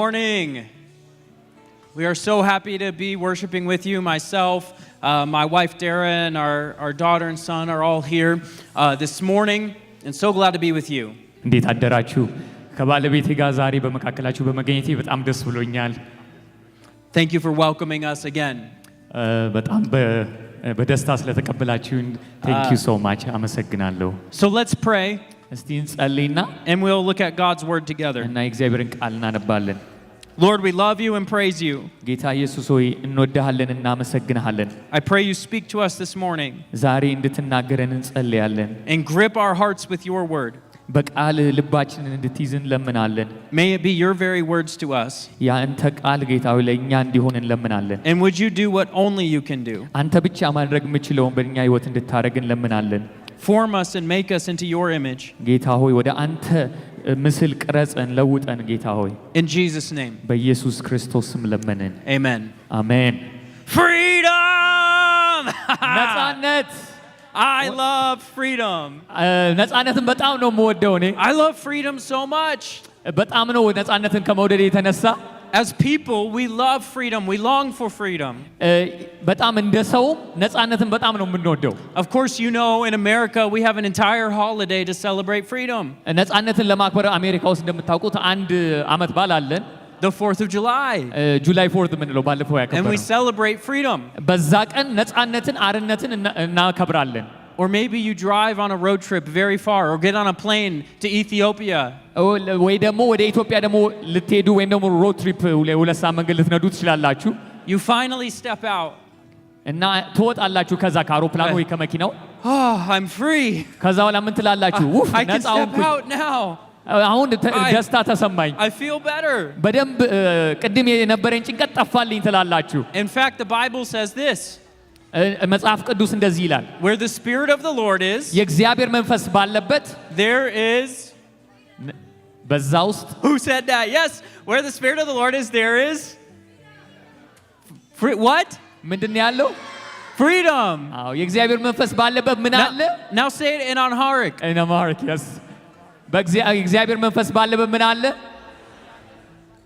morning. We are so happy to be worshiping with you. Myself, my wife Dara, and our daughter and son are all here this morning, and so glad to be with you. እንዴት አደራችሁ? ከባለቤቴ ጋር ዛሬ በመካከላችሁ በመገኘቴ በጣም ደስ ብሎኛል። Thank you for welcoming us again. በጣም በደስታ ስለተቀበላችሁኝ thank you so much አመሰግናለሁ። So let's pray. እስቲ እንጸልይና and we'll look at God's word together. እና የእግዚአብሔርን ቃል እናነባለን። Lord, we love you and praise you. ጌታ ኢየሱስ ሆይ እንወድሃለን እናመሰግንሃለን። I pray you speak to us this morning. ዛሬ እንድትናገረን እንጸልያለን። And grip our hearts with your word. በቃል ልባችንን እንድትይዝን ለምናለን። May it be your very words to us. ያንተ ቃል ጌታ ሆይ ለእኛ እንዲሆን እንለምናለን። And would you do what only you can do? አንተ ብቻ ማድረግ የምችለውን በእኛ ህይወት እንድታደርግ እንለምናለን። Form us and make us into your image. ጌታ ሆይ ወደ አንተ ምስል ቅረጸን ለውጠን ጌታ ሆይ In Jesus' name. በኢየሱስ ክርስቶስ ስም ለመንን። Amen. አሜን። Freedom! ነፃነት I love freedom. ነፃነትን በጣም ነው የምወደው እኔ። I love freedom so much. በጣም ነው ነፃነትን ከመውደድ የተነሳ As people, we love freedom. We long for freedom. በጣም እንደ ሰው ነፃነትን በጣም ነው የምንወደው። Of course, you know, in America, we have an entire holiday to celebrate freedom. ነፃነትን ለማክበር አሜሪካ ውስጥ እንደምታውቁት አንድ ዓመት በዓል አለን። The 4th of July. July 4th ምንለው ባለፈው ያከበረው። And we celebrate freedom. በዛ ቀን ነፃነትን አርነትን እናከብራለን። Or maybe you drive on a road trip very far or get on a plane to Ethiopia. ወይ ደግሞ ወደ ኢትዮጵያ ደግሞ ልትሄዱ ወይም ደግሞ ሮድ ትሪፕ ሁለት ሰዓት መንገድ ልትነዱ ትችላላችሁ። You finally step out. እና ትወጣላችሁ ከዛ ከአውሮፕላኑ ወይ ከመኪናው። Oh, I'm free. ከዛ በኋላ ምን ትላላችሁ? I can step out now. አሁን ደስታ ተሰማኝ። I feel better. በደንብ ቅድም የነበረኝ ጭንቀት ጠፋልኝ ትላላችሁ። In fact, the Bible says this. መጽሐፍ ቅዱስ እንደዚህ ይላል። Where the Spirit of the Lord is, የእግዚአብሔር መንፈስ ባለበት there is. በዛ ውስጥ Who said that? Yes. Where the Spirit of the Lord is, there is. What? ምንድን ያለው? Freedom. አዎ የእግዚአብሔር መንፈስ ባለበት ምን አለ? Now say it in Amharic. In Amharic, yes. በእግዚአብሔር መንፈስ ባለበት ምን አለ?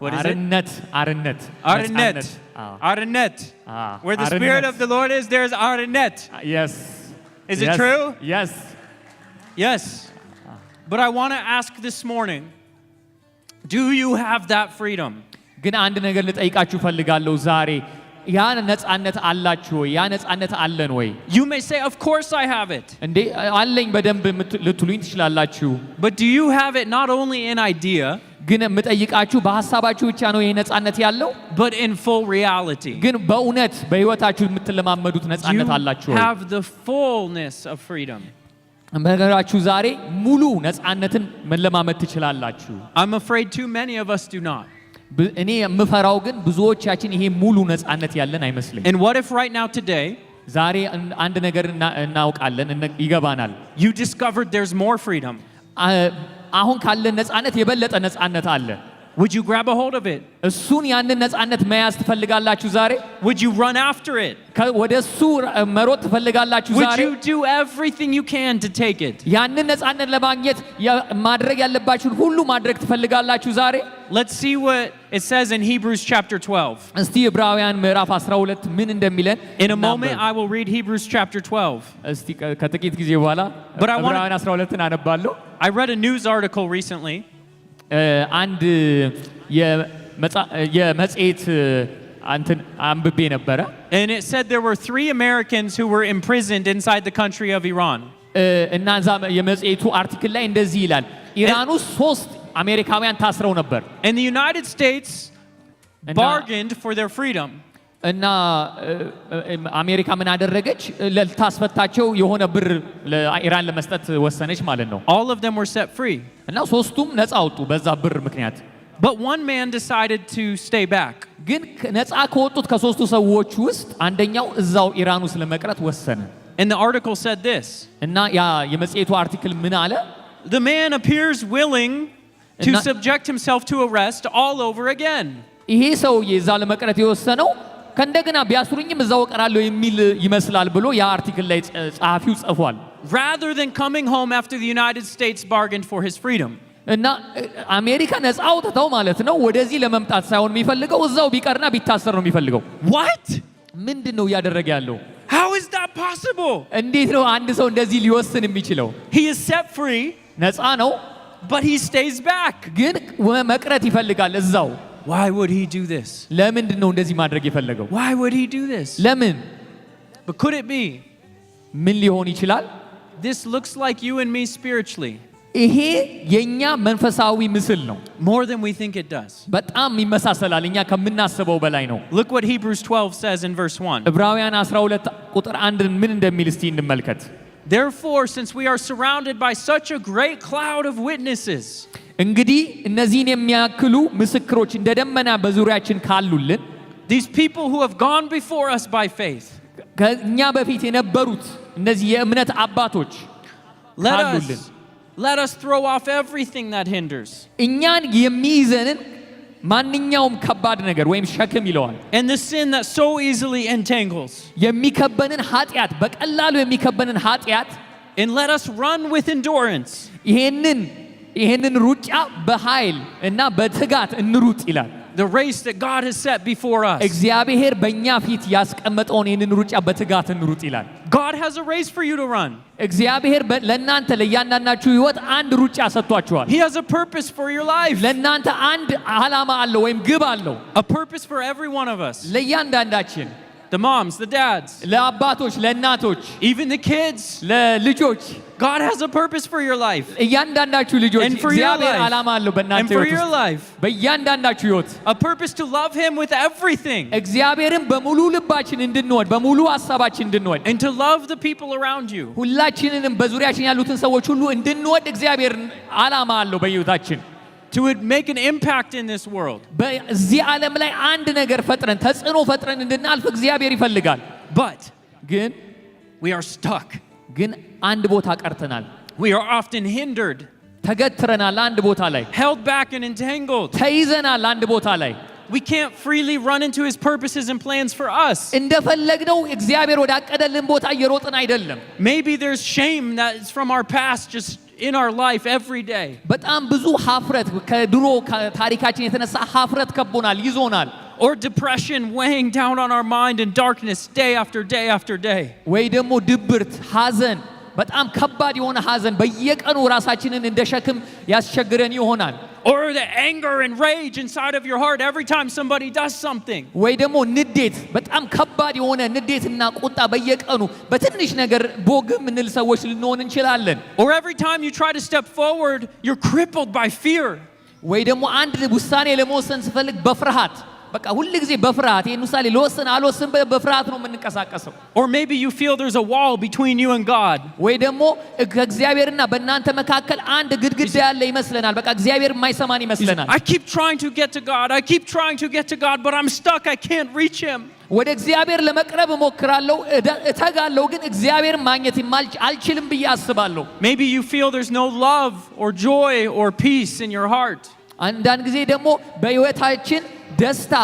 What is አርነት it? አርነት Arnet. Arnet. Where the Spirit of the Lord is, there is Arnet. Yes. Is it true? Yes. Yes. But I want to ask this morning, do you have that freedom? ግን አንድ ነገር ልጠይቃችሁ ፈልጋለሁ ዛሬ ያ ነፃነት አላችሁ ወይ? ያ ነፃነት አለን ወይ? You may say, of course I have it. እንዴ አለኝ በደንብ ልትሉኝ ትችላላችሁ። But do you have it not only in idea, ግን የምጠይቃችሁ በሐሳባችሁ ብቻ ነው ይሄ ነፃነት ያለው? but in full reality? ግን በእውነት በህይወታችሁ የምትለማመዱት ነፃነት አላችሁ ወይ? You have the fullness of freedom. ነገራችሁ ዛሬ ሙሉ ነፃነትን መለማመድ ትችላላችሁ። I'm afraid too many of us do not. እኔ የምፈራው ግን ብዙዎቻችን ይሄ ሙሉ ነፃነት ያለን አይመስልም። And what if right now today ዛሬ አንድ ነገር እናውቃለን ይገባናል። you discovered there's more freedom? አሁን ካለን ነፃነት የበለጠ ነፃነት አለ። Would you grab a hold of it? እሱን ያንን ነፃነት መያዝ ትፈልጋላችሁ ዛሬ? Would you run after it? ወደ እሱ መሮጥ ትፈልጋላችሁ ዛሬ? Would you do everything you can to take it? ያንን ነፃነት ለማግኘት ማድረግ ያለባችሁን ሁሉ ማድረግ ትፈልጋላችሁ ዛሬ? Let's see what it says in Hebrews chapter 12. እስቲ ዕብራውያን ምዕራፍ 12 ምን እንደሚለን In a moment I will read Hebrews chapter 12. እስቲ ከጥቂት ጊዜ በኋላ ዕብራውያን 12ን አነባለሁ። I read a news article recently. አንድ የመጽሔት አንተን አንብቤ ነበረ. And it said there were 3 Americans who were imprisoned inside the country of Iran. እና እዛ የመጽሔቱ አርቲክል ላይ እንደዚህ ይላል ኢራን ውስጥ 3 አሜሪካውያን ታስረው ነበር። And the United States bargained for their freedom. እና አሜሪካ ምን አደረገች? ለታስፈታቸው የሆነ ብር ለኢራን ለመስጠት ወሰነች ማለት ነው። All of them were set free. እና ሶስቱም ነፃ ወጡ በዛ ብር ምክንያት። But one man decided to stay back. ግን ነፃ ከወጡት ከሶስቱ ሰዎች ውስጥ አንደኛው እዛው ኢራን ውስጥ ለመቅረት ወሰነ። And the article said this. እና ያ የመጽሔቱ አርቲክል ምን አለ? The man appears willing to subject himself to arrest all over again. ይሄ ሰውዬ እዛ ለመቅረት የወሰነው ከእንደገና ቢያስሩኝም እዛው እቀራለሁ የሚል ይመስላል ብሎ ያ አርቲክል ላይ ጸሐፊው ጽፏል። Rather than coming home after the United States bargained for his freedom. እና አሜሪካ ነፃ አውጥተው ማለት ነው ወደዚህ ለመምጣት ሳይሆን የሚፈልገው እዛው ቢቀርና ቢታሰር ነው የሚፈልገው። What? ምንድነው እያደረገ ያለው? How is that possible? እንዴት ነው አንድ ሰው እንደዚህ ሊወስን የሚችለው? He is set free, ነፃ ነው but he stays back. ግን መቅረት ይፈልጋል እዛው። Why would he do this? ለምንድነው እንደዚህ ማድረግ የፈለገው? Why would he do this? ለምን? But could it be? ምን ሊሆን ይችላል? This looks like you and me spiritually. ይሄ የኛ መንፈሳዊ ምስል ነው። More than we think it does. በጣም ይመሳሰላል እኛ ከምናስበው በላይ ነው። Look what Hebrews 12 says in verse 1. ዕብራውያን 12 ቁጥር 1 ምን እንደሚል እስቲ እንመልከት። Therefore, since we are surrounded by such a great cloud of witnesses, እንግዲህ እነዚህን የሚያክሉ ምስክሮች እንደ ደመና በዙሪያችን ካሉልን these people who have gone before us by faith, ከኛ በፊት የነበሩት እነዚህ የእምነት አባቶች ካሉልን let us throw off everything that hinders. እኛን የሚይዘንን ማንኛውም ከባድ ነገር ወይም ሸክም ይለዋል And the sin that so easily entangles. የሚከበንን ኃጢአት በቀላሉ የሚከበንን ኃጢአት And let us run with endurance. ይሄንን ሩጫ በኃይል እና በትጋት እንሩጥ ይላል። The race that God has set before us. እግዚአብሔር በእኛ ፊት ያስቀመጠውን ይሄንን ሩጫ በትጋት እንሩጥ ይላል። God has a race for you to run. እግዚአብሔር ለእናንተ ለእያንዳንዳችሁ ሕይወት አንድ ሩጫ ሰጥቷችኋል። He has a purpose for your life. ለእናንተ አንድ ዓላማ አለው ወይም ግብ አለው። A purpose for every one of us. ለእያንዳንዳችን The moms, the dads, ለአባቶች፣ ለእናቶች፣ even the kids. ለልጆች God has a purpose for your life. እያንዳንዳችሁ ልጆች And for your እግዚአብሔር life. ዓላማ አለው በእናንተ And for ሕይወት your ውስጥ life. በእያንዳንዳችሁ ሕይወት A purpose to love Him with everything. እግዚአብሔርን በሙሉ ልባችን እንድንወድ በሙሉ ሐሳባችን እንድንወድ And to love the people around you. ሁላችንንም በዙሪያችን ያሉትን ሰዎች ሁሉ እንድንወድ እግዚአብሔር ዓላማ አለው በሕይወታችን። To make an impact in this world. በዚህ ዓለም ላይ አንድ ነገር ፈጥረን ተጽዕኖ ፈጥረን እንድናልፍ እግዚአብሔር ይፈልጋል። But ግን we are stuck. ግን አንድ ቦታ ቀርተናል። We are often hindered, ተገትረናል አንድ ቦታ ላይ held back and entangled. ተይዘናል አንድ ቦታ ላይ We can't freely run into His purposes and plans for us. እንደፈለግነው እግዚአብሔር ወዳቀደልን ቦታ እየሮጥን አይደለም። Maybe there's shame that is from our past just in our life every day. በጣም ብዙ ሀፍረት ከድሮ ታሪካችን የተነሳ ሀፍረት ከቦናል ይዞናል። Or depression weighing down on our mind and darkness day after day after day. ወይ ደግሞ ድብርት፣ ሐዘን በጣም ከባድ የሆነ ሐዘን በየቀኑ ራሳችንን እንደ ሸክም ያስቸግረን ይሆናል። Or the anger and rage inside of your heart every time somebody does something. ወይ ደግሞ ንዴት በጣም ከባድ የሆነ ንዴትና ቁጣ በየቀኑ በትንሽ ነገር ቦግም እንል ሰዎች ልንሆን እንችላለን። Or every time you try to step forward, you're crippled by fear. ወይ ደግሞ አንድ ውሳኔ ለመወሰን ስፈልግ በፍርሃት በቃ ሁሉ ጊዜ በፍርሃት ይሄን ውሳኔ ለወሰን አልወሰን በፍርሃት ነው የምንቀሳቀሰው። Or maybe you feel there's a wall between you and God. ወይ ደግሞ ከእግዚአብሔርና በእናንተ መካከል አንድ ግድግዳ ያለ ይመስለናል። በቃ እግዚአብሔር የማይሰማን ይመስለናል። I keep trying to get to God. I keep trying to get to God, but I'm stuck. I can't reach Him. ወደ እግዚአብሔር ለመቅረብ እሞክራለሁ፣ እተጋለሁ፣ ግን እግዚአብሔር ማግኘት አልችልም ብዬ አስባለሁ። Maybe you feel there's no love or joy or peace in your heart. አንዳንድ ጊዜ ደግሞ በሕይወታችን ደስታ፣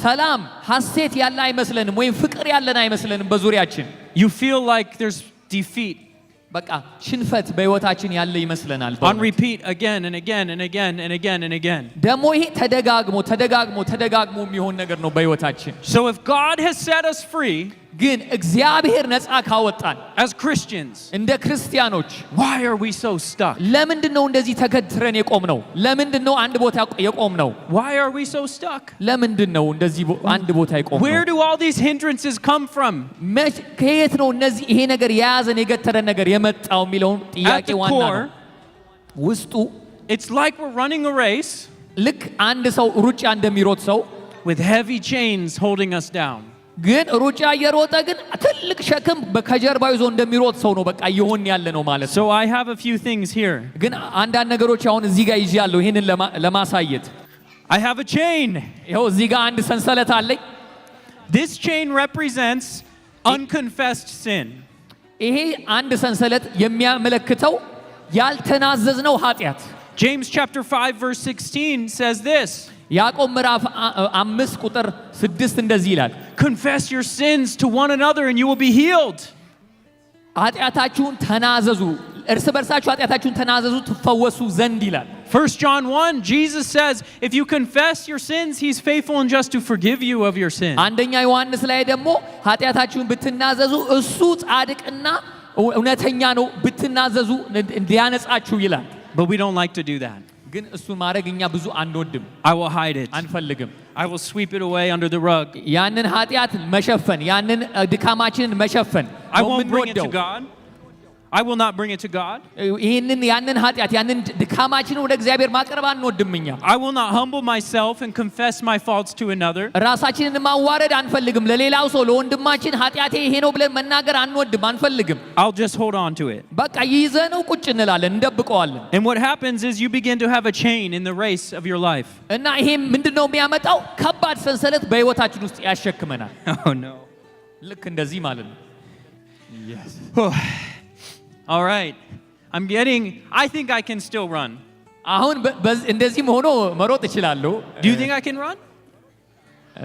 ሰላም፣ ሐሴት ያለ አይመስለንም ወይም ፍቅር ያለን አይመስለንም በዙሪያችን። You feel like there's defeat. በቃ ሽንፈት በሕይወታችን ያለ ይመስለናል። On repeat again and again and again and again and again. ደግሞ ይሄ ተደጋግሞ የሚሆን ነገር ነው በሕይወታችን። So if God has set us free, ግን እግዚአብሔር ነፃ ካወጣን as Christians, እንደ ክርስቲያኖች why are we so stuck? ለምንድነው እንደዚህ ተገትረን የቆምነው? ለምንድነው አንድ ቦታ የቆምነው? Why are we so stuck? ለምንድነው እንደዚህ አንድ ቦታ የቆምነው? Where do all these hindrances come from? ከየት ነው እነዚህ ይሄ ነገር የያዘን የገተረን ነገር የመጣው የሚለውን ጥያቄ At the ዋና ነው። core, ውስጡ it's like we're running a race ልክ አንድ ሰው ሩጫ እንደሚሮጥ ሰው with heavy chains holding us down. ግን ሩጫ እየሮጠ ግን ትልቅ ሸክም ከጀርባው ይዞ እንደሚሮጥ ሰው ነው በቃ እየሆን ያለ ነው ማለት ነው። So I have a few things here. ግን አንዳንድ ነገሮች አሁን እዚህ ጋር ይዣለሁ ይሄንን ለማሳየት። I have a chain. ይኸው እዚህ ጋር አንድ ሰንሰለት አለኝ። This chain represents unconfessed sin. ይሄ አንድ ሰንሰለት የሚያመለክተው ያልተናዘዝነው ኃጢአት። James chapter 5 verse 16 says this. ያዕቆብ ምዕራፍ 5 ቁጥር 6 እንደዚህ ይላል፣ Confess your sins to one another and you will be healed. ኃጢአታችሁን ተናዘዙ፣ እርስ በርሳችሁ ኃጢአታችሁን ተናዘዙ ትፈወሱ ዘንድ ይላል። 1 John 1, Jesus says, if you confess your sins, he's faithful and just to forgive you of your sins. አንደኛ ዮሐንስ ላይ ደግሞ ኃጢአታችሁን ብትናዘዙ እሱ ጻድቅና እውነተኛ ነው ብትናዘዙ እንዲያነጻችሁ ይላል። But we don't like to do that. ግን እሱን ማድረግ እኛ ብዙ አንወድም። I will hide it. አንፈልግም። I will sweep it away under the rug. ያንን ኃጢአት መሸፈን ያንን ድካማችንን መሸፈን I won't bring it to God. I will not bring it to God. ይሄንን ያንን ኃጢአት ያንን ድካማችንን ወደ እግዚአብሔር ማቅረብ አንወድም እኛ። I will not humble myself and confess my faults to another. ራሳችንን ማዋረድ አንፈልግም። ለሌላው ሰው ለወንድማችን ኃጢአቴ ይሄ ነው ብለን መናገር አንወድም አንፈልግም። I'll just hold on to it. በቃ ይዘነው ቁጭ እንላለን እንደብቀዋለን። And what happens is you begin to have a chain in the race of your life. እና ይሄ ምንድነው የሚያመጣው? ከባድ ሰንሰለት በህይወታችን ውስጥ ያሸክመናል። Oh no. ልክ እንደዚህ ማለት ነው። Yes. All right. I think I can still run. አሁን እንደዚህም ሆኖ መሮጥ እችላለሁ። Do you think I can run?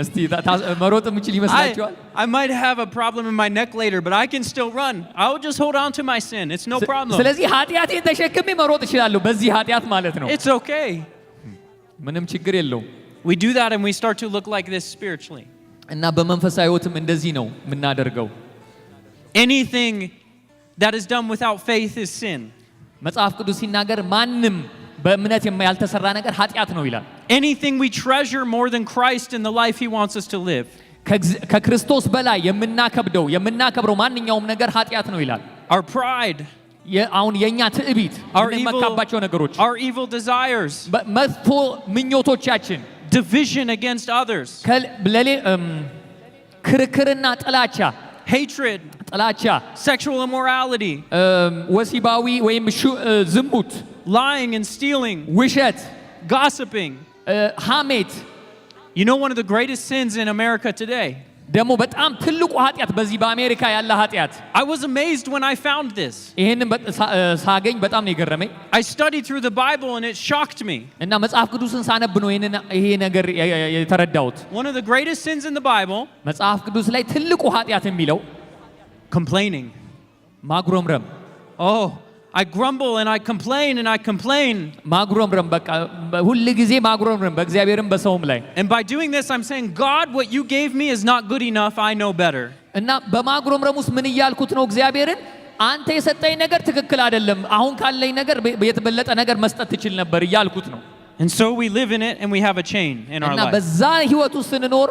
እስቲ መሮጥ የምችል ይመስላችኋል? I might have a problem in my neck later, but I can still run. I'll just hold on to my sin. It's no problem. ስለዚህ ኃጢአቴን ተሸክሜ መሮጥ እችላለሁ በዚህ ኃጢአት ማለት ነው። It's okay. ምንም ችግር የለውም። We do that and we start to look like this spiritually. እና በመንፈሳዊ ህይወትም እንደዚህ ነው የምናደርገው። Anything that is done without faith is sin. መጽሐፍ ቅዱስ ሲናገር ማንም በእምነት ያልተሰራ ነገር ኃጢአት ነው ይላል። Anything we treasure more than Christ in the life he wants us to live. ከክርስቶስ በላይ የምናከብረው ማንኛውም ነገር ኃጢአት ነው ይላል። Our pride, አሁን የኛ ትዕቢት የምንመካባቸው ነገሮች our evil desires, መጥፎ ምኞቶቻችን division against others, ክርክርና ጥላቻ hatred, ጥላቻ፣ sexual immorality, ወሲባዊ ወይም ዝሙት፣ lying and stealing, ውሸት፣ gossiping, ሐሜት። You know one of the greatest sins in America today? ደግሞ በጣም ትልቁ ኃጢአት በዚህ በአሜሪካ ያለ ኃጢአት። I was amazed when I found this. ይሄንን ሳገኝ በጣም ነው የገረመኝ። I studied through the Bible and it shocked me. እና መጽሐፍ ቅዱስን ሳነብ ነው ይሄ ነገር የተረዳሁት። One of the greatest sins in the Bible, መጽሐፍ ቅዱስ ላይ ትልቁ ኃጢአት የሚለው complaining. ማጉረምረም። Oh, I grumble and I complain and I complain. ማጉረምረም በቃ ሁሉ ጊዜ ማጉረምረም በእግዚአብሔርም በሰውም ላይ። And by doing this I'm saying God, what you gave me is not good enough. I know better. እና በማጉረምረም ውስጥ ምን እያልኩት ነው? እግዚአብሔርን አንተ የሰጠኝ ነገር ትክክል አይደለም፣ አሁን ካለኝ ነገር የተበለጠ ነገር መስጠት ትችል ነበር እያልኩት ነው። And so we live in it and we have a chain in our እና life. በዛ ህይወት ውስጥ ስንኖር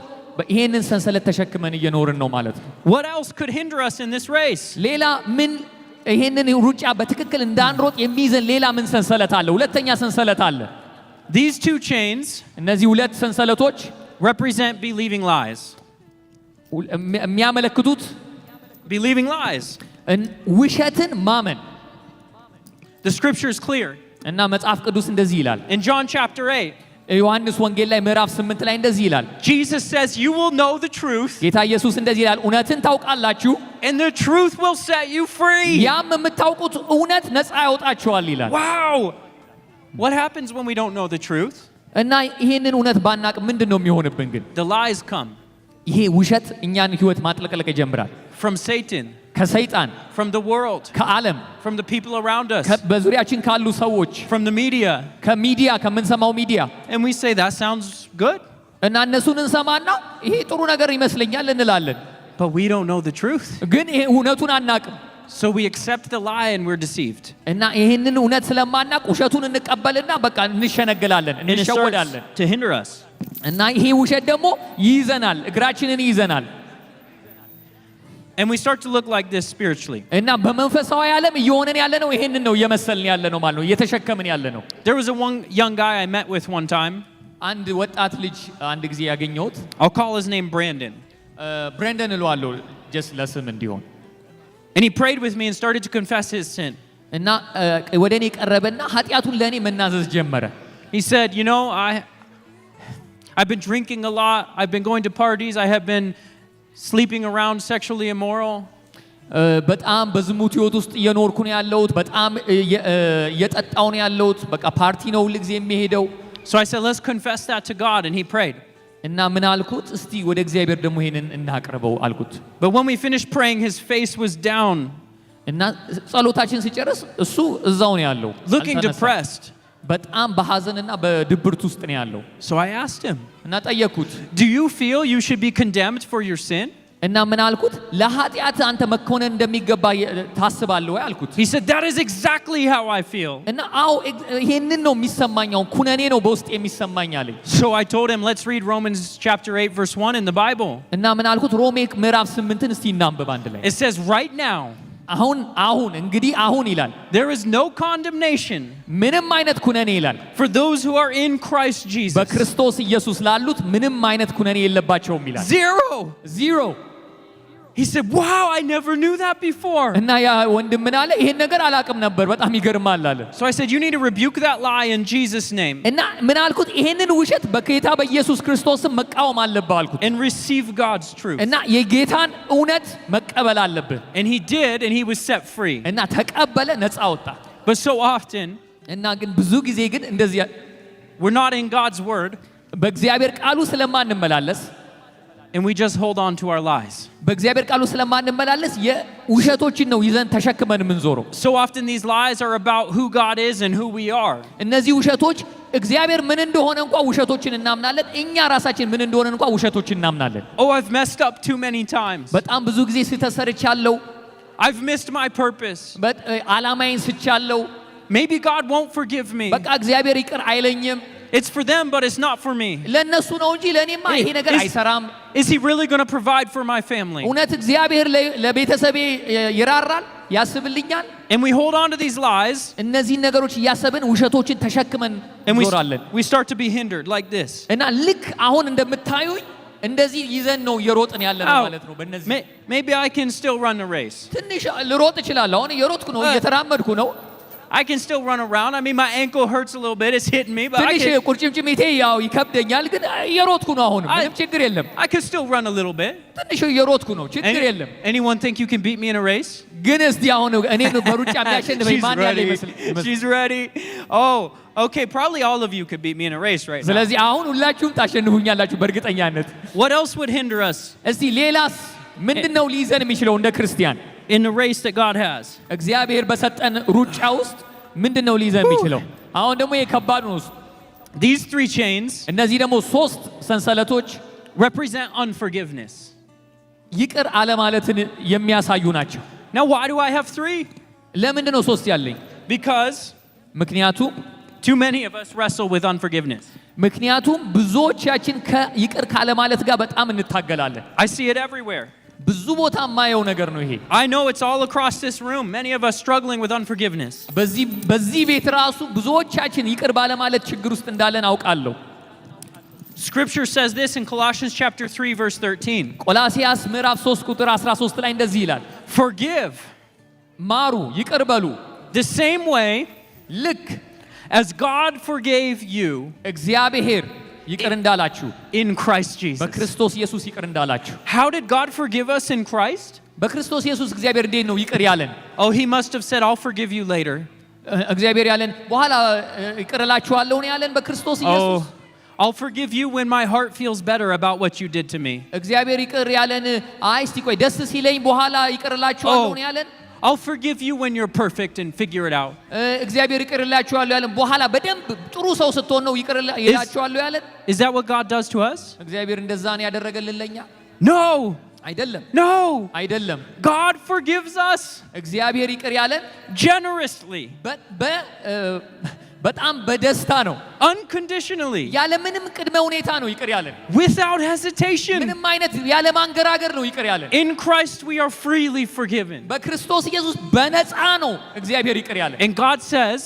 ይሄንን ሰንሰለት ተሸክመን እየኖርን ነው ማለት ነው። What else could hinder us in this race? ሌላ ምን ይሄንን ሩጫ በትክክል እንዳንሮጥ የሚይዘን ሌላ ምን ሰንሰለት አለ? ሁለተኛ ሰንሰለት አለ። These two chains, እነዚህ ሁለት ሰንሰለቶች represent believing lies. የሚያመለክቱት Believing lies. ውሸትን ማመን። The scripture is clear. እና መጽሐፍ ቅዱስ እንደዚህ ይላል። In John chapter 8, ዮሐንስ ወንጌል ላይ ምዕራፍ 8 ላይ እንደዚህ ይላል። Jesus says, "You will know the truth." ጌታ ኢየሱስ እንደዚህ ይላል፣ እውነትን ታውቃላችሁ፣ and the truth will set you free. ያም የምታውቁት እውነት ነፃ ያወጣችኋል ይላል። Wow! What happens when we don't know the truth? እና ይሄንን እውነት ባናቅ ምንድነው የሚሆንብን ግን? The lies come. ይሄ ውሸት እኛን ህይወት ማጥለቅለቅ ይጀምራል። From Satan, ከሰይጣን፣ from the world, ከዓለም፣ from the people around us, በዙሪያችን ካሉ ሰዎች፣ from the media. ከሚዲያ ከምንሰማው ሚዲያ። And we say that sounds good. እና እነሱን እንሰማና ይሄ ጥሩ ነገር ይመስለኛል እንላለን። But we don't know the truth. ግን ይሄ እውነቱን አናቅም። So we accept the lie and we're deceived. እና ይሄንን እውነት ስለማናቅ ውሸቱን እንቀበልና በቃ እንሸነግላለን፣ And it እንሸወዳለን። starts to hinder us. እና ይሄ ውሸት ደግሞ ይይዘናል፣ እግራችንን ይይዘናል። And we start to look like this spiritually. እና በመንፈሳዊ ዓለም እየሆነን ያለ ነው ይሄንን ነው እየመሰልን ያለ ነው ማለት ነው፣ እየተሸከምን ያለ ነው። There was one young guy I met with one time. አንድ ወጣት ልጅ አንድ ጊዜ ያገኘሁት። I'll call his name Brandon. ብሬንደን እለዋለሁ just ለስም እንዲሆን። And he prayed with me and started to confess his sin. እና ወደ እኔ ቀረበና ኃጢአቱን ለእኔ መናዘዝ ጀመረ። He said, "You know, I've been drinking a lot. I've been going to parties. I have been sleeping around, sexually immoral." በጣም በዝሙት ህይወት ውስጥ እየኖርኩ ነው ያለሁት። በጣም እየጠጣሁ ነው ያለሁት። በቃ ፓርቲ ነው ሁሉ ጊዜ የሚሄደው። So I said, "Let's confess that to God." And he prayed. እና ምን አልኩት? እስቲ ወደ እግዚአብሔር ደግሞ ይሄንን እናቅርበው አልኩት። But when we finished praying, his face was down. እና ጸሎታችን ሲጨርስ እሱ እዛው ነው ያለው፣ looking depressed. በጣም በሐዘንና በድብርት ውስጥ ነው ያለው። So I asked him, እና ጠየቅኩት do you feel you should be condemned for your sin? እና ምን አልኩት? ለኃጢአት አንተ መኮነን እንደሚገባ ታስባለህ ወይ አልኩት። He said, that is exactly how I feel. እና አዎ ይሄንን ነው የሚሰማኛው ኩነኔ ነው በውስጥ የሚሰማኝ አለኝ። So I told him, let's read Romans chapter 8 verse 1 in the Bible. እና ምን አልኩት? ሮሜ ምዕራፍ 8ን እስቲ እናንብብ አንድ ላይ። It says, right now, አሁን እንግዲህ አሁን ይላል there is no condemnation ምንም አይነት ኩነኔ ይላል for those who are in Christ Jesus. በክርስቶስ ኢየሱስ ላሉት ምንም አይነት ኩነኔ የለባቸውም ይላል። ዜሮ He said, wow, I never knew that before. እና ያ ወንድም ምን አለ? ይሄን ነገር አላቅም ነበር፣ በጣም ይገርማል አለ። So I said, you need to rebuke that lie in Jesus' name. እና ምን አልኩት? ይሄንን ውሸት በጌታ በኢየሱስ ክርስቶስ ስም መቃወም አለብህ አልኩት። And receive God's truth. እና የጌታን እውነት መቀበል አለብህ። And he did, and he was set free. እና ተቀበለ፣ ነፃ ወጣ። But so often, እና ግን ብዙ ጊዜ ግን እንደዚህ we're not in God's word, በእግዚአብሔር ቃሉ ስለማንመላለስ and we just hold on to our lies. በእግዚአብሔር ቃሉ ስለማንመላለስ የውሸቶችን ነው ይዘን ተሸክመን የምንዞረው። So often these lies are about who God is and who we are. እነዚህ ውሸቶች እግዚአብሔር ምን እንደሆነ እንኳን ውሸቶችን እናምናለን፣ እኛ ራሳችን ምን እንደሆነ እንኳን ውሸቶችን እናምናለን። Oh, I've messed up too many times. በጣም ብዙ ጊዜ ስተሰርቻለሁ። I've missed my purpose. ዓላማዬን ስቻለሁ። Maybe God won't forgive me. በቃ እግዚአብሔር ይቅር አይለኝም። It's for them, but it's not for me. ለነሱ ነው እንጂ ለኔማ ይሄ ነገር አይሰራም። Is he really going to provide for my family? እውነት እግዚአብሔር ለቤተሰቤ ይራራል፣ ያስብልኛል? And we hold on to these lies. እነዚህ ነገሮች እያሰብን ውሸቶችን ተሸክመን እንዞራለን። We start to be hindered like this. እና ልክ አሁን እንደምታዩኝ እንደዚህ ይዘን ነው እየሮጥን ያለነው ማለት ነው። በእነዚህ maybe I can still run the race. ትንሽ ልሮጥ እችላለሁ። አሁን እየሮጥኩ ነው፣ እየተራመድኩ ነው። I can still run around. I mean, my ankle hurts a little bit. It's hitting me, but ትንሽ ቁርጭምጭሚቴ ያው ይከብደኛል፣ ግን እየሮጥኩ ነው። አሁን ምንም ችግር የለም። I can still run a little bit. ትንሽ እየሮጥኩ ነው፣ ችግር የለም። Anyone think you can beat me in a race? ግን እስቲ አሁን እኔን በሩጫ የሚያሸንፈኝ ማን ያለ ይመስል? She's ready. Oh, okay, probably all of you could beat me in a race right now. ስለዚህ አሁን ሁላችሁም ታሸንፉኛላችሁ በእርግጠኛነት። What else would hinder us? እስቲ ሌላስ ምንድነው ሊይዘን የሚችለው እንደ ክርስቲያን? In the race that God has. እግዚአብሔር በሰጠን ሩጫ ውስጥ ምንድነው ሊይዘን የሚችለው? አሁን ደግሞ የከባድ ነው። These 3 chains, እነዚህ ደግሞ 3 ሰንሰለቶች represent unforgiveness. ይቅር አለማለትን የሚያሳዩ ናቸው። Now why do I have 3? ለምንድን ነው 3 ያለኝ? Because ምክንያቱም too many of us wrestle with unforgiveness. ምክንያቱም ብዙዎቻችን ከይቅር ካለማለት ጋር በጣም እንታገላለን። I see it everywhere. ብዙ ቦታ የማየው ነገር ነው ይሄ። I know it's all across this room. Many of us struggling with unforgiveness. በዚህ ቤት ራሱ ብዙዎቻችን ይቅር ባለማለት ችግር ውስጥ እንዳለን አውቃለሁ። Scripture says this in Colossians chapter 3 verse 13. ቆላስይስ ምዕራፍ 3 ቁጥር 13 ላይ እንደዚህ ይላል፣ Forgive ማሩ፣ ይቅር በሉ፣ the same way ልክ as God forgave you እግዚአብሔር ይቅር እንዳላችሁ in Christ Jesus. በክርስቶስ ኢየሱስ ይቅር እንዳላችሁ። How did God forgive us in Christ? በክርስቶስ ኢየሱስ እግዚአብሔር እንዴት ነው ይቅር ያለን? Oh, he must have said, I'll forgive you later. እግዚአብሔር ያለን በኋላ ይቅር እላችኋለሁ ነው ያለን በክርስቶስ ኢየሱስ። I'll forgive you when my heart feels better about what you did to me. እግዚአብሔር ይቅር ያለን አይ እስቲ ቆይ ደስ ሲለኝ በኋላ ይቅር እላችኋለሁ ነው ያለን። I'll forgive you when you're perfect and figure it out. እግዚአብሔር ይቅር እላችኋለሁ ያለን በኋላ በደንብ ጥሩ ሰው ስትሆን ነው ይቅር እላችኋለሁ ያለን። Is that what God does to us? እግዚአብሔር እንደዛ ነው ያደረገልን ለኛ? No. አይደለም። No. አይደለም። God forgives us. እግዚአብሔር ይቅር ያለን generously. በጣም በደስታ ነው። Unconditionally. ያለ ምንም ቅድመ ሁኔታ ነው ይቅር ያለን። Without hesitation. ምንም አይነት ያለ ማንገራገር ነው ይቅር ያለን። In Christ we are freely forgiven. በክርስቶስ ኢየሱስ በነፃ ነው እግዚአብሔር ይቅር ያለን። And God says,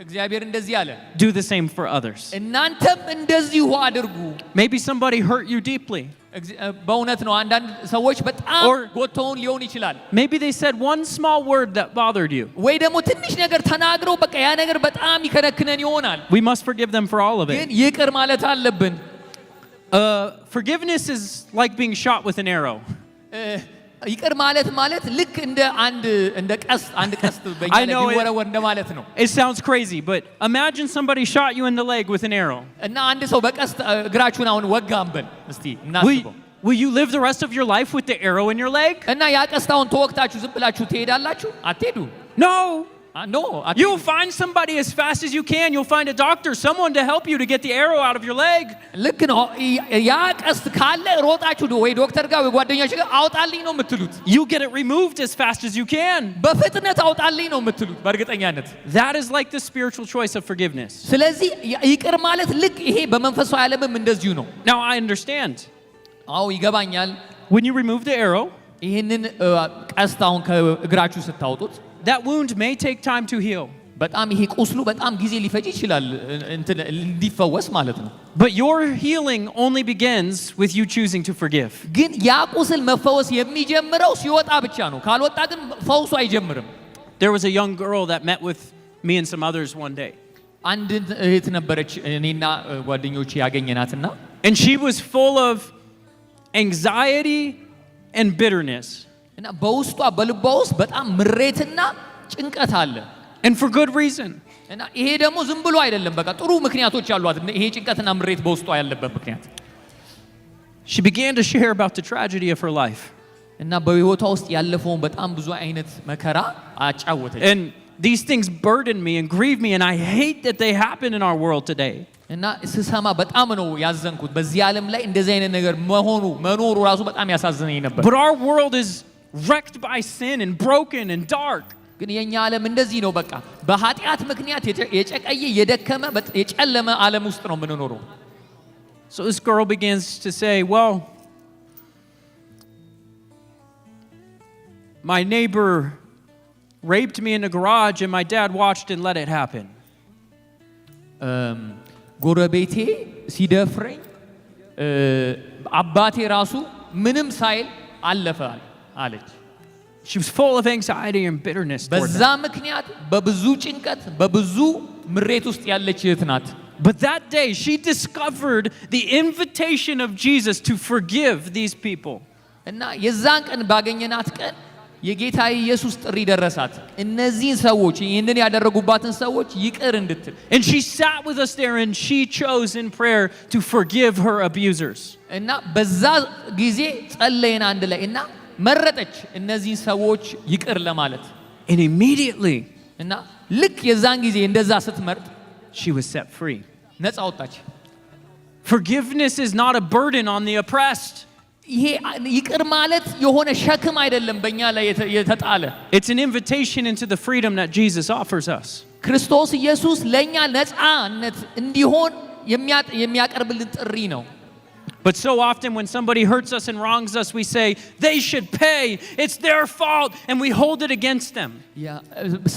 እግዚአብሔር እንደዚህ አለ፣ do the same for others. እናንተም እንደዚሁ አድርጉ። Maybe somebody hurt you deeply. በእውነት ነው አንዳንድ ሰዎች በጣም ጎተውን ሊሆን ይችላል። Maybe they said one small word that bothered you. ወይ ደግሞ ትንሽ ነገር ተናግረው በቃ ያ ነገር በጣም ይከነክነን ይሆናል። We must forgive them for all of it. ግን ይቅር ማለት አለብን። Forgiveness is like being shot with an arrow. ይቅር ማለት ልክ እንደ ቀስት በእኛ ላይ ቢወረወር እንደማለት ነው። It sounds crazy, but imagine somebody shot you in the leg with an arrow. እና አንድ ሰው በቀስት እግራችሁን አሁን ወጋንበል እስቲ እናስበው። Will you live the rest of your life with the arrow in your leg? እና ያ ቀስት አሁን ተወግታችሁ ዝም ብላችሁ ትሄዳላችሁ? አትሄዱ። No. No. You'll find somebody as fast as you can. You'll find a doctor, someone to help you to get the arrow out of your leg. ልክ ነው ያ ቀስት ካለ ሮጣችሁ ወይ ዶክተር ጋር ወይ ጓደኛችሁ ጋር አውጣልኝ ነው የምትሉት You get it removed as fast as you can. በፍጥነት አውጣልኝ ነው የምትሉት በእርግጠኛነት That is like the spiritual choice of forgiveness. ስለዚህ ይቅር ማለት ልክ ይሄ በመንፈሳዊ ዓለምም እንደዚሁ ነው Now I understand. አዎ ይገባኛል When you remove the arrow, ይሄንን ቀስት አሁን ከእግራችሁ ስታውጡት that wound may take time to heal. በጣም ይሄ ቁስሉ በጣም ጊዜ ሊፈጅ ይችላል እንዲፈወስ ማለት ነው But your healing only begins with you choosing to forgive. ግን ያ ቁስል መፈወስ የሚጀምረው ሲወጣ ብቻ ነው ካልወጣ ግን ፈውሱ አይጀምርም There was a young girl that met with me and some others one day. አንድ እህት ነበረች እኔና ጓደኞቼ ያገኘናትና And she was full of anxiety and bitterness. እና በውስጧ በልቧ ውስጥ በጣም ምሬትና ጭንቀት አለ And for good reason. እና ይሄ ደግሞ ዝም ብሎ አይደለም በቃ ጥሩ ምክንያቶች አሏት ይሄ ጭንቀትና ምሬት በውስጧ ያለበት ምክንያት She began to share about the tragedy of her life. እና በህይወቷ ውስጥ ያለፈውን በጣም ብዙ አይነት መከራ አጫወተች And these things burden me and grieve me, and I hate that they happen in our world today. እና ስሰማ በጣም ነው ያዘንኩት በዚህ ዓለም ላይ እንደዚህ አይነት ነገር መኖሩ ራሱ በጣም ያሳዝነኝ ነበር But our world is wrecked by sin and broken and dark. ግን የኛ ዓለም እንደዚህ ነው በቃ በኃጢአት ምክንያት የጨቀየ የደከመ የጨለመ ዓለም ውስጥ ነው የምንኖረው So this girl begins to say, well, my neighbor raped me in the garage and my dad watched and let it happen. ጎረቤቴ ሲደፍረኝ አባቴ ራሱ ምንም ሳይል አለፈ አለች She was full of anxiety and bitterness toward በዛ that. ምክንያት በብዙ ጭንቀት በብዙ ምሬት ውስጥ ያለች እህት ናት But that day she discovered the invitation of Jesus to forgive these people. እና የዛን ቀን ባገኘናት ቀን የጌታ ኢየሱስ ጥሪ ደረሳት እነዚህን ሰዎች ይህንን ያደረጉባትን ሰዎች ይቅር እንድትል And she sat with us there and she chose in prayer to forgive her abusers. እና በዛ ጊዜ ጸለይን አንድ ላይ እና መረጠች እነዚህን ሰዎች ይቅር ለማለት And immediately እና ልክ የዛን ጊዜ እንደዛ ስትመርጥ she was set free. ነፃ ወጣች Forgiveness is not a burden on the oppressed. ይሄ ይቅር ማለት የሆነ ሸክም አይደለም በእኛ ላይ የተጣለ It's an invitation into the freedom that Jesus offers us. ክርስቶስ ኢየሱስ ለኛ ነፃነት እንዲሆን የሚያቀርብልን ጥሪ ነው But so often when somebody hurts us and wrongs us, we say, they should pay, it's their fault, and we hold it against them.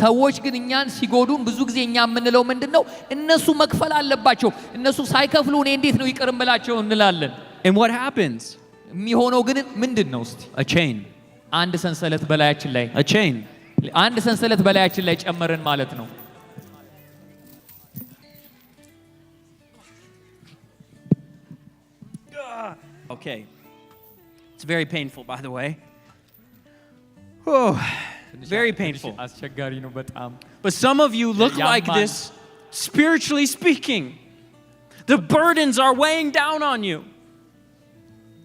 ሰዎች ግን እኛን ሲጎዱን ብዙ ጊዜ እኛ የምንለው ምንድነው እነሱ መክፈል አለባቸው እነሱ ሳይከፍሉ እኔ እንዴት ነው ይቅር እምላቸው እንላለን And what happens? የሚሆነው ግን ምንድነው እስቲ A chain. አንድ ሰንሰለት በላያችን ላይ A chain. አንድ ሰንሰለት በላያችን ላይ ጨመርን ማለት ነው Okay. It's very painful, by the way. Oh, very painful. አስቸጋሪ ነው በጣም But some of you look like this, spiritually speaking. The burdens are weighing down on you.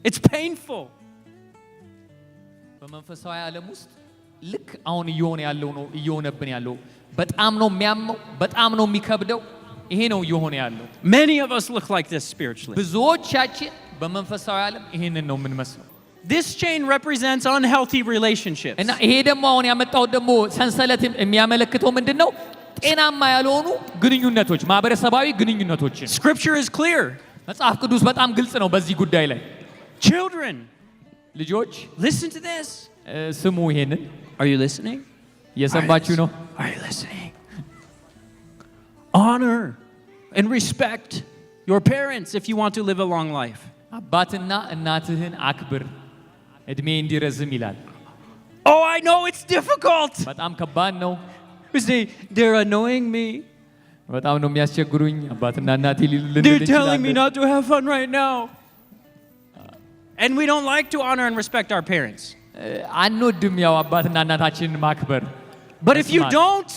It's painful. በመንፈሳዊ ዓለም ውስጥ ልክ አሁን እየሆነ ያለው ነው እየሆነብን ያለው በጣም ነው የሚያመው በጣም ነው የሚከብደው ይሄ ነው እየሆነ ያለው Many of us look like this spiritually. ብዙዎቻችን በመንፈሳዊ ዓለም ይሄንን ነው የምንመስለው This chain represents unhealthy relationships. እና ይሄ ደግሞ አሁን ያመጣው ደግሞ ሰንሰለት የሚያመለክተው ምንድነው ጤናማ ያልሆኑ ግንኙነቶች ማህበረሰባዊ ግንኙነቶችን Scripture is clear. መጽሐፍ ቅዱስ በጣም ግልጽ ነው በዚህ ጉዳይ ላይ Children, ልጆች listen to this. ስሙ ይሄንን Are you listening? እየሰማችሁ ነው Are you listening? Honor and respect your parents if you want to live a long life. አባትና እናትህን አክብር እድሜ እንዲረዝም ይላል Oh, I know it's difficult. በጣም ከባድ ነው You say, they're annoying me. በጣም ነው የሚያስቸግሩኝ አባትና እናቴ ሊሉልን They're telling me not to have fun right now. And we don't like to honor and respect our parents. አንወድም ያው አባትና እናታችንን ማክበር But if you don't,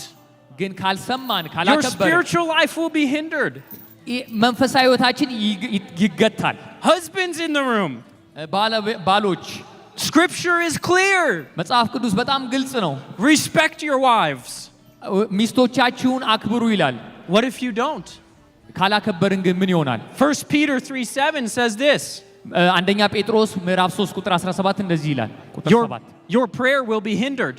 ግን ካልሰማን your ካላከበር spiritual life will be hindered. መንፈሳዊ ህይወታችን ይገታል Husbands in the room. ባሎች Scripture is clear. መጽሐፍ ቅዱስ በጣም ግልጽ ነው Respect your wives. ሚስቶቻችሁን አክብሩ ይላል። What if you don't? ካላከበርን ግን ምን ይሆናል? 1 Peter 3:7 says this. አንደኛ ጴጥሮስ ምዕራፍ 3 ቁጥር 17 እንደዚህ ይላል። ቁጥር 7 Your prayer will be hindered.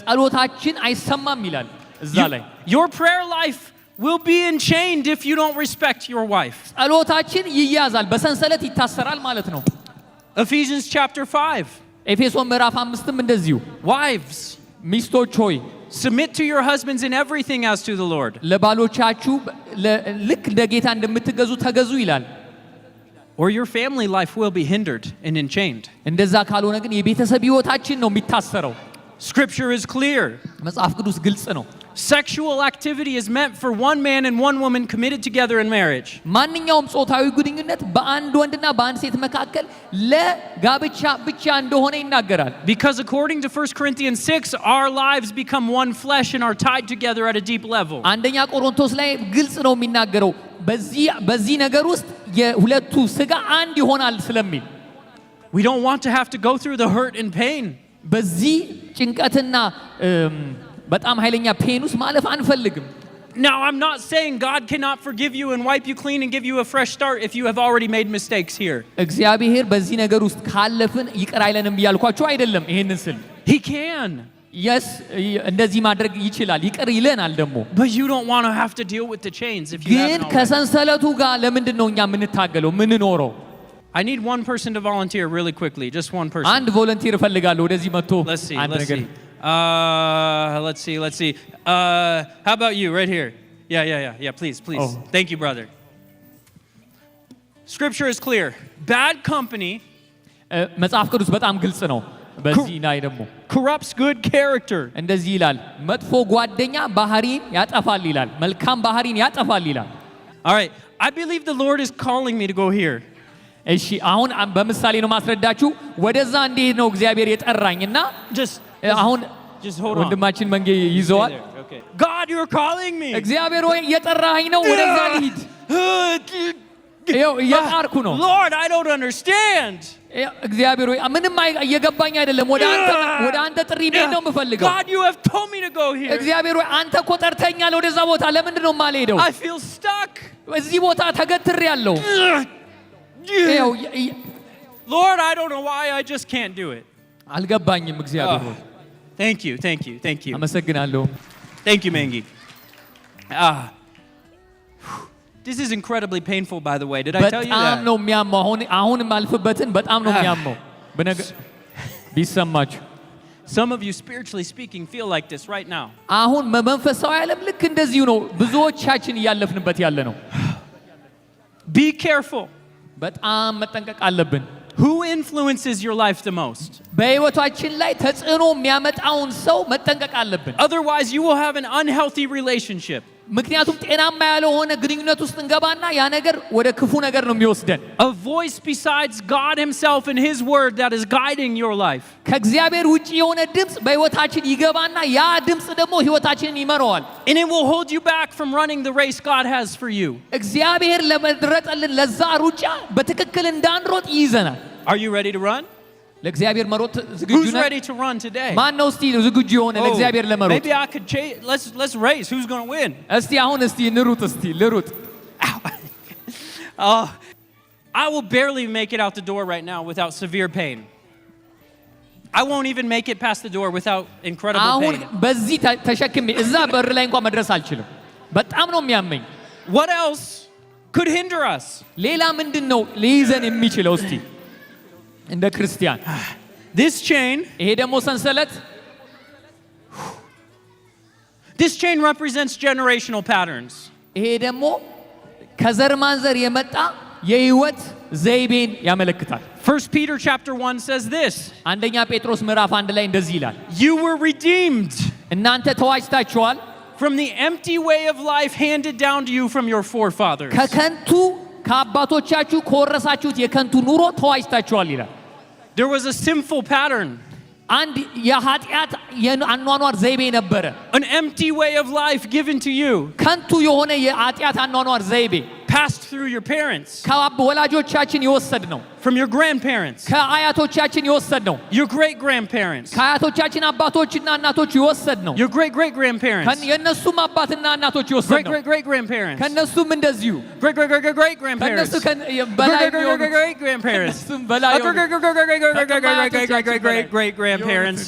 ጸሎታችን አይሰማም ይላል እዛ ላይ። Your prayer life will be enchained if you don't respect your wife. ጸሎታችን ይያዛል፣ በሰንሰለት ይታሰራል ማለት ነው። Ephesians chapter 5. ኤፌሶን ምዕራፍ 5ም እንደዚሁ Wives, ሚስቶች ሆይ submit to your husbands in everything as to the Lord. ለባሎቻችሁ ልክ እንደ ጌታ እንደምትገዙ ተገዙ ይላል። Or your family life will be hindered and enchained. እንደዛ ካልሆነ ግን የቤተሰብ ህይወታችን ነው የሚታሰረው። Scripture is clear. መጽሐፍ ቅዱስ ግልጽ ነው። Sexual activity is meant for one man and one woman committed together in marriage. ማንኛውም ጾታዊ ግንኙነት በአንድ ወንድና በአንድ ሴት መካከል ለጋብቻ ብቻ እንደሆነ ይናገራል። Because according to 1 Corinthians 6, our lives become one flesh and are tied together at a deep level. አንደኛ ቆሮንቶስ ላይ ግልጽ ነው የሚናገረው በዚህ ነገር ውስጥ የሁለቱ ስጋ አንድ ይሆናል ስለሚል We don't want to have to go through the hurt and pain. በዚህ ጭንቀትና በጣም ኃይለኛ ፔን ውስጥ ማለፍ አንፈልግም። Now, I'm not saying God cannot forgive you and wipe you clean and give you a fresh start if you have already made mistakes here. እግዚአብሔር በዚህ ነገር ውስጥ ካለፍን ይቅር አይለንም እያልኳችሁ አይደለም። ይሄንን ስል He can. yes እንደዚህ ማድረግ ይችላል፣ ይቅር ይለናል ደግሞ። But you don't want to have to deal with the chains if you ግን haven't already. ከሰንሰለቱ ጋር ለምንድን ነው እኛ የምንታገለው ምንኖረው? I need one person to volunteer really quickly, just one person. አንድ ቮለንቲር እፈልጋለሁ ወደዚህ መጥቶ Let's see, አንድ let's ነገር see. Let's see. How about you, right here? Yeah, please. Oh. Thank you, brother. Scripture is clear. Bad company መጽሐፍ ቅዱስ በጣም ግልጽ ነው። በዚህ ላይ ደግሞ corrupts good character. እንደዚህ ይላል፣ መጥፎ ጓደኛ ባህሪን ያጠፋል ይላል፣ መልካም ባህሪን ያጠፋል ይላል። All right, I believe the Lord is calling me to go here. እሺ አሁን በምሳሌ ነው ማስረዳችሁ። ወደዛ እንዲሄድ ነው እግዚአብሔር የጠራኝና አሁን just hold on. ወንድማችን መንጌ ይዘዋል። Okay. God, you're calling me. እግዚአብሔር ወይ እየጠራኸኝ ነው፣ ወደዛ ልሂድ። ይኸው እየጣርኩ ነው። Lord, I don't understand. እግዚአብሔር ወይ ምንም እየገባኝ አይደለም። ወደ አንተ ጥሪ መሄድ ነው የምፈልገው። God, you have told me to go here. እግዚአብሔር ወይ አንተ እኮ ጠርተኛል ወደዛ ቦታ፣ ለምንድን ነው የማልሄደው? I feel stuck. እዚህ ቦታ ተገትሬያለሁ። Lord, I don't know why I just can't do it. አልገባኝም እግዚአብሔር ሆይ። Thank you. አመሰግናለሁ። Thank you, Mengi. This is incredibly painful, by the way. Did I tell you በጣም that? ነው የሚያመው። አሁን ማልፍበትን በጣም ነው የሚያመው። ቢሰማችሁ Some of you, spiritually speaking, feel like this right now. አሁን በመንፈሳዊ ዓለም ልክ እንደዚሁ ነው ብዙዎቻችን እያለፍንበት ያለ ነው። Be careful. በጣም መጠንቀቅ አለብን። Who influences your life the most? በህይወታችን ላይ ተጽዕኖ የሚያመጣውን ሰው መጠንቀቅ አለብን። Otherwise, you will have an unhealthy relationship. ምክንያቱም ጤናማ ያልሆነ ግንኙነት ውስጥ እንገባና ያ ነገር ወደ ክፉ ነገር ነው የሚወስደን። A voice besides God himself and his word that is guiding your life. ከእግዚአብሔር ውጪ የሆነ ድምጽ በህይወታችን ይገባና ያ ድምጽ ደግሞ ህይወታችንን ይመራዋል። And it will hold you back from running the race God has for you. እግዚአብሔር ለመድረጥልን ለዛ ሩጫ በትክክል እንዳንሮጥ ይይዘናል። Are you ready to run? ለእግዚአብሔር መሮጥ ዝግጁ Who's ነህ? ready to run today? ማን ነው እስቲ ዝግጁ የሆነ ለእግዚአብሔር ለመሮጥ? Maybe I could let's race. Who's going to win? እስቲ አሁን እስቲ እንሩጥ እስቲ ልሩጥ። I will barely make it out the door right now without severe pain. I won't even make it past the door without incredible አሁን pain. በዚህ ተሸክሜ እዛ በር ላይ እንኳን መድረስ አልችልም። በጣም ነው የሚያመኝ። What else could hinder us? ሌላ ምንድን ነው ሊይዘን የሚችለው እስቲ እንደ ክርስቲያን? This chain. ይሄ ደግሞ ሰንሰለት። This chain represents generational patterns. ይሄ ደግሞ ከዘር ማንዘር የመጣ የህይወት ዘይቤን ያመለክታል። 1 Peter chapter 1 says this. አንደኛ ጴጥሮስ ምዕራፍ 1 ላይ እንደዚህ ይላል፣ You were redeemed እናንተ ተዋጅታችኋል from the empty way of life handed down to you from your forefathers. ከከንቱ ከአባቶቻችሁ ከወረሳችሁት የከንቱ ኑሮ ተዋጅታችኋል ይላል። There was a sinful pattern. አንድ የኃጢአት የአኗኗር ዘይቤ ነበረ። An empty way of life given to you. ከንቱ የሆነ የኃጢአት አኗኗር ዘይቤ passed through your parents, ከወላጆቻችን የወሰድነው from your grandparents, ከአያቶቻችን የወሰድነው your great grandparents, ከአያቶቻችን አባቶችና እናቶች የወሰድነው your great great grandparents, የነሱም አባትና እናቶች great የወሰድነው great great grandparents, ከነሱም እንደዚሁ great great great great great grandparents, ከነሱ በላይ great great great great grandparents, ከነሱም በላይ great great great great great great great great great great grandparents,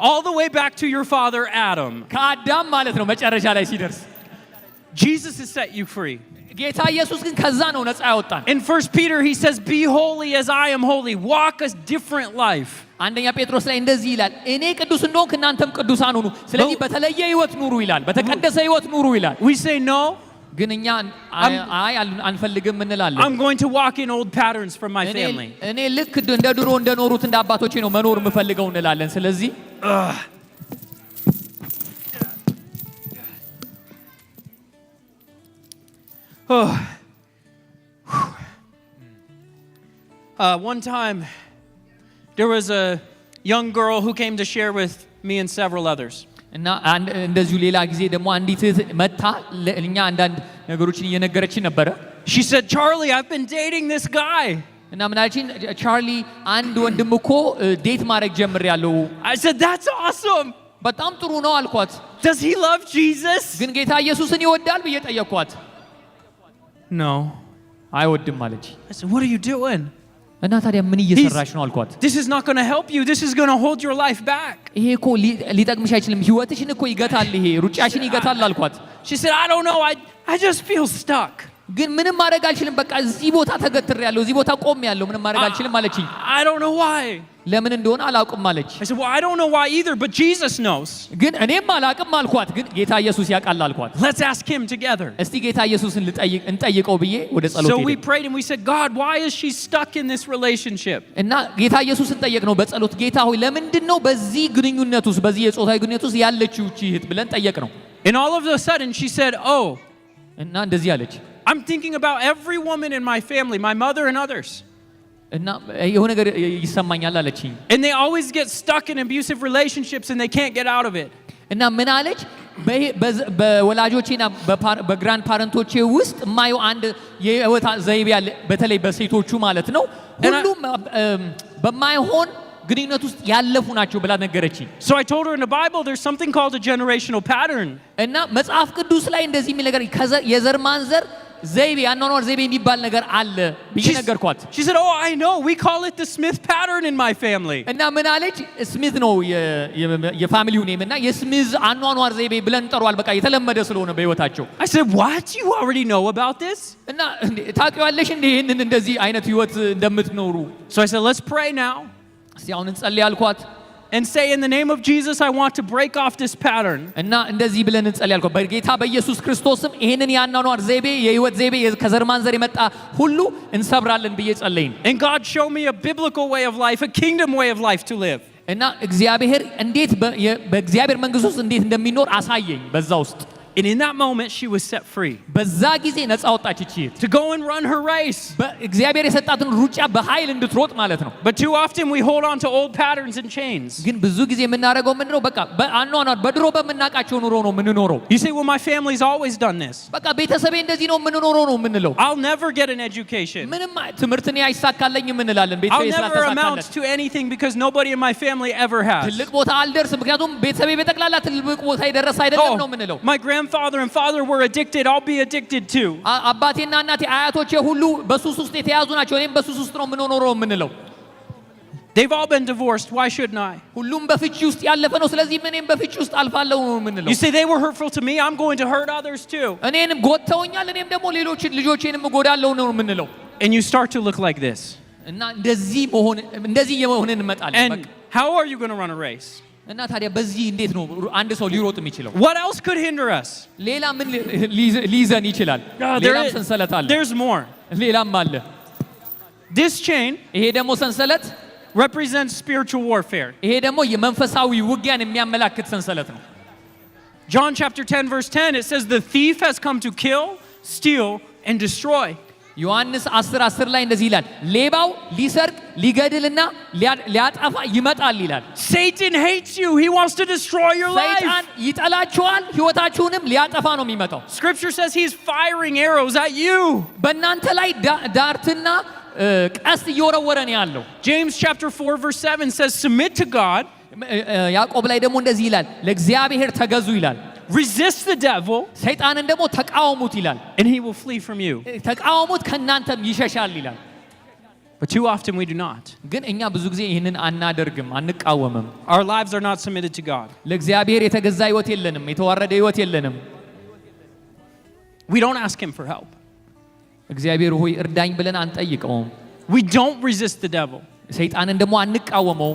all the way back to your father Adam. ከአዳም ማለት ነው መጨረሻ ላይ ሲደርስ Jesus has set you free. ጌታ ኢየሱስ ግን ከዛ ነው ነፃ ያወጣን። In 1 Peter he says, be holy as I am holy. Walk a different life. አንደኛ ጴጥሮስ ላይ እንደዚህ ይላል፣ እኔ ቅዱስ እንደሆንኩ እናንተም ቅዱሳን ሁኑ፣ ስለዚህ በተለየ ህይወት ኑሩ ይላል፣ በተቀደሰ ህይወት ኑሩ ይላል። We say no. ግን እኛ አይ አንፈልግም እንላለን። I'm going to walk in old patterns from my family. እኔ ልክ እንደ ድሮ እንደኖሩት እንደ አባቶቼ ነው መኖር የምፈልገው እንላለን። ስለዚህ one time there was a young girl who came to share with me and several others. እና እንደዚሁ ሌላ ጊዜ ደግሞ አንዲት መታ ለኛ አንዳንድ ነገሮችን እየነገረችን ነበረ። She said, Charlie, I've been dating this guy. እና ምናልችን ቻርሊ አንድ ወንድም እኮ ዴት ማድረግ ጀምሬያለሁ። I said, that's awesome. በጣም ጥሩ ነው አልኳት። Does he love Jesus? ግን ጌታ ኢየሱስን ይወዳል ብዬ ጠየቅኳት። No. አይወድም አለች። I said, what are you doing? እና ታዲያ ምን እየሰራሽ ነው አልኳት። This is not going to help you. This is going to hold your life back. ይሄ እኮ ሊጠቅምሽ አይችልም፣ ህይወትሽን እኮ ይገታል፣ ይሄ ሩጫሽን ይገታል አልኳት። She said, I don't know. I just feel stuck. ግን ምንም ማድረግ አልችልም፣ በቃ እዚህ ቦታ ተገትሬያለሁ፣ እዚህ ቦታ ቆሜያለሁ፣ ምንም ማድረግ አልችልም አለችኝ። I don't know why. ለምን እንደሆነ አላውቅም አለች። I said, well, I don't know why either, but Jesus knows. ግን እኔም አላውቅም አልኳት፣ ግን ጌታ ኢየሱስ ያውቃል አልኳት። Let's ask him together. እስቲ ጌታ ኢየሱስን እንጠይቀው ብዬ ወደ ጸሎት So ሄድን። we prayed and we said, God, why is she stuck in this relationship? እና ጌታ ኢየሱስን ጠየቅነው በጸሎት። ጌታ ሆይ ለምንድን ነው በዚህ ግንኙነት ውስጥ በዚህ የጾታዊ ግንኙነት ውስጥ ያለችው እቺ እህት ብለን ጠየቅነው። And all of a sudden she said, oh, እና እንደዚህ አለች፣ I'm thinking about every woman in my family, my mother and others. እና የሆነ ነገር ይሰማኛል አለችኝ። And they always get stuck in abusive relationships and they can't get out of it. እና ምን አለች? በወላጆቼና በግራንድ ፓረንቶቼ ውስጥ የማየው አንድ የህይወት ዘይቤ አለ፣ በተለይ በሴቶቹ ማለት ነው። ሁሉም በማይሆን ግንኙነት ውስጥ ያለፉ ናቸው ብላ ነገረችኝ። So I told her in the Bible there's something called a generational pattern. እና መጽሐፍ ቅዱስ ላይ እንደዚህ የሚል ነገር የዘር ማንዘር ዘይቤ ያኗኗር ዘይቤ የሚባል ነገር አለ ብዬ ነገርኳት። She said, oh, I know. We call it the Smith pattern in my family. እና ምን አለች? ስሚዝ ነው የፋሚሊው ኔም እና የስሚዝ አኗኗር ዘይቤ ብለን እንጠራዋል። በቃ የተለመደ ስለሆነ በህይወታቸው። I said, what? You already know about this? እና ታውቂዋለሽ እንዴ ይሄንን እንደዚህ አይነት ህይወት እንደምትኖሩ? So I said, let's pray now. እስቲ አሁን እንጸልይ አልኳት። And say, in the name of Jesus, I want to break off this pattern. እና እንደዚህ ብለን እንጸልይ አልኳት። በጌታ በኢየሱስ ክርስቶስም ይሄንን ያኗኗር ዘይቤ የህይወት ዘይቤ ከዘር ማንዘር የመጣ ሁሉ እንሰብራለን ብዬ ጸለይን። And God showed me a biblical way of life, a kingdom way of life to live. እና እግዚአብሔር እንዴት በእግዚአብሔር መንግስት ውስጥ እንዴት እንደሚኖር አሳየኝ በዛ ውስጥ። And in that moment, she was set free. በዛ ጊዜ ነፃ ወጣች እቺ To go and run her race. በእግዚአብሔር የሰጣትን ሩጫ በኃይል እንድትሮጥ ማለት ነው። But too often we hold on to old patterns and chains. ግን ብዙ ጊዜ የምናደርገው ምንድነው? በቃ በአኗኗር በድሮ በምናውቃቸው ኑሮ ነው የምንኖረው። You say, well, my family's always done this. በቃ ቤተሰቤ እንደዚህ ነው የምንኖረው ነው የምንለው። I'll never get an education. ምንም ትምህርት እኔ አይሳካልኝም እንላለን። I'll ቤተሰቤ never amount ስላልተሳካለት to anything because nobody in my family ever has. ትልቅ ቦታ አልደርስም ምክንያቱም ቤተሰቤ በጠቅላላ ትልቅ ቦታ የደረሰ አይደለም ነው የምንለው። My grandfather and father were addicted. I'll be addicted too. አባቴና እናቴ አያቶቼ ሁሉ በሱስ ውስጥ የተያዙ ናቸው፣ እኔም በሱስ ውስጥ ነው የምኖረው የምንለው። They've all been divorced. Why shouldn't I? ሁሉም በፍቺ ውስጥ ያለፈ ነው፣ ስለዚህ እኔም በፍቺ ውስጥ አልፋለሁ ነው የምንለው። You say they were hurtful to me, I'm going to hurt others too. እኔንም ጎድተውኛል፣ እኔም ደግሞ ልጆቼንም እጎዳለሁ ነው የምንለው። And you start to look like this. እና እንደዚህ የመሆንን እንመጣለን። And how are you going to run a race? እና ታዲያ በዚህ እንዴት ነው አንድ ሰው ሊሮጥ የሚችለው? What else could hinder us? ሌላ ምን ሊይዘን ይችላል? ሌላም ሰንሰለት አለ። There's more. ሌላም አለ። This chain ይሄ ደግሞ ሰንሰለት represents spiritual warfare. ይሄ ደግሞ የመንፈሳዊ ውጊያን የሚያመላክት ሰንሰለት ነው። John chapter 10 verse 10, it says the thief has come to kill, steal and destroy. ዮሐንስ 10:10 ላይ እንደዚህ ይላል ሌባው ሊሰርቅ ሊገድልና ሊያጠፋ ይመጣል ይላል Satan hates you. He wants to destroy your ሰይጣን life. ይጠላችኋል ህይወታችሁንም ሊያጠፋ ነው የሚመጣው Scripture says he's firing arrows at you. በእናንተ ላይ ዳርትና ቀስት እየወረወረ ነው ያለው James chapter 4 verse 7 says submit to God. ያዕቆብ ላይ ደግሞ እንደዚህ ይላል ለእግዚአብሔር ተገዙ ይላል Resist the devil. ሰይጣንን ደግሞ ተቃወሙት ይላል And he will flee from you. ተቃወሙት ከናንተም ይሸሻል ይላል But too often we do not. ግን እኛ ብዙ ጊዜ ይህንን አናደርግም አንቃወምም Our lives are not submitted to God. ለእግዚአብሔር የተገዛ ህይወት የለንም የተዋረደ ህይወት የለንም We don't ask him for help. እግዚአብሔር ሆይ እርዳኝ ብለን አንጠይቀውም We don't resist the devil. ሰይጣንን ደግሞ አንቃወመው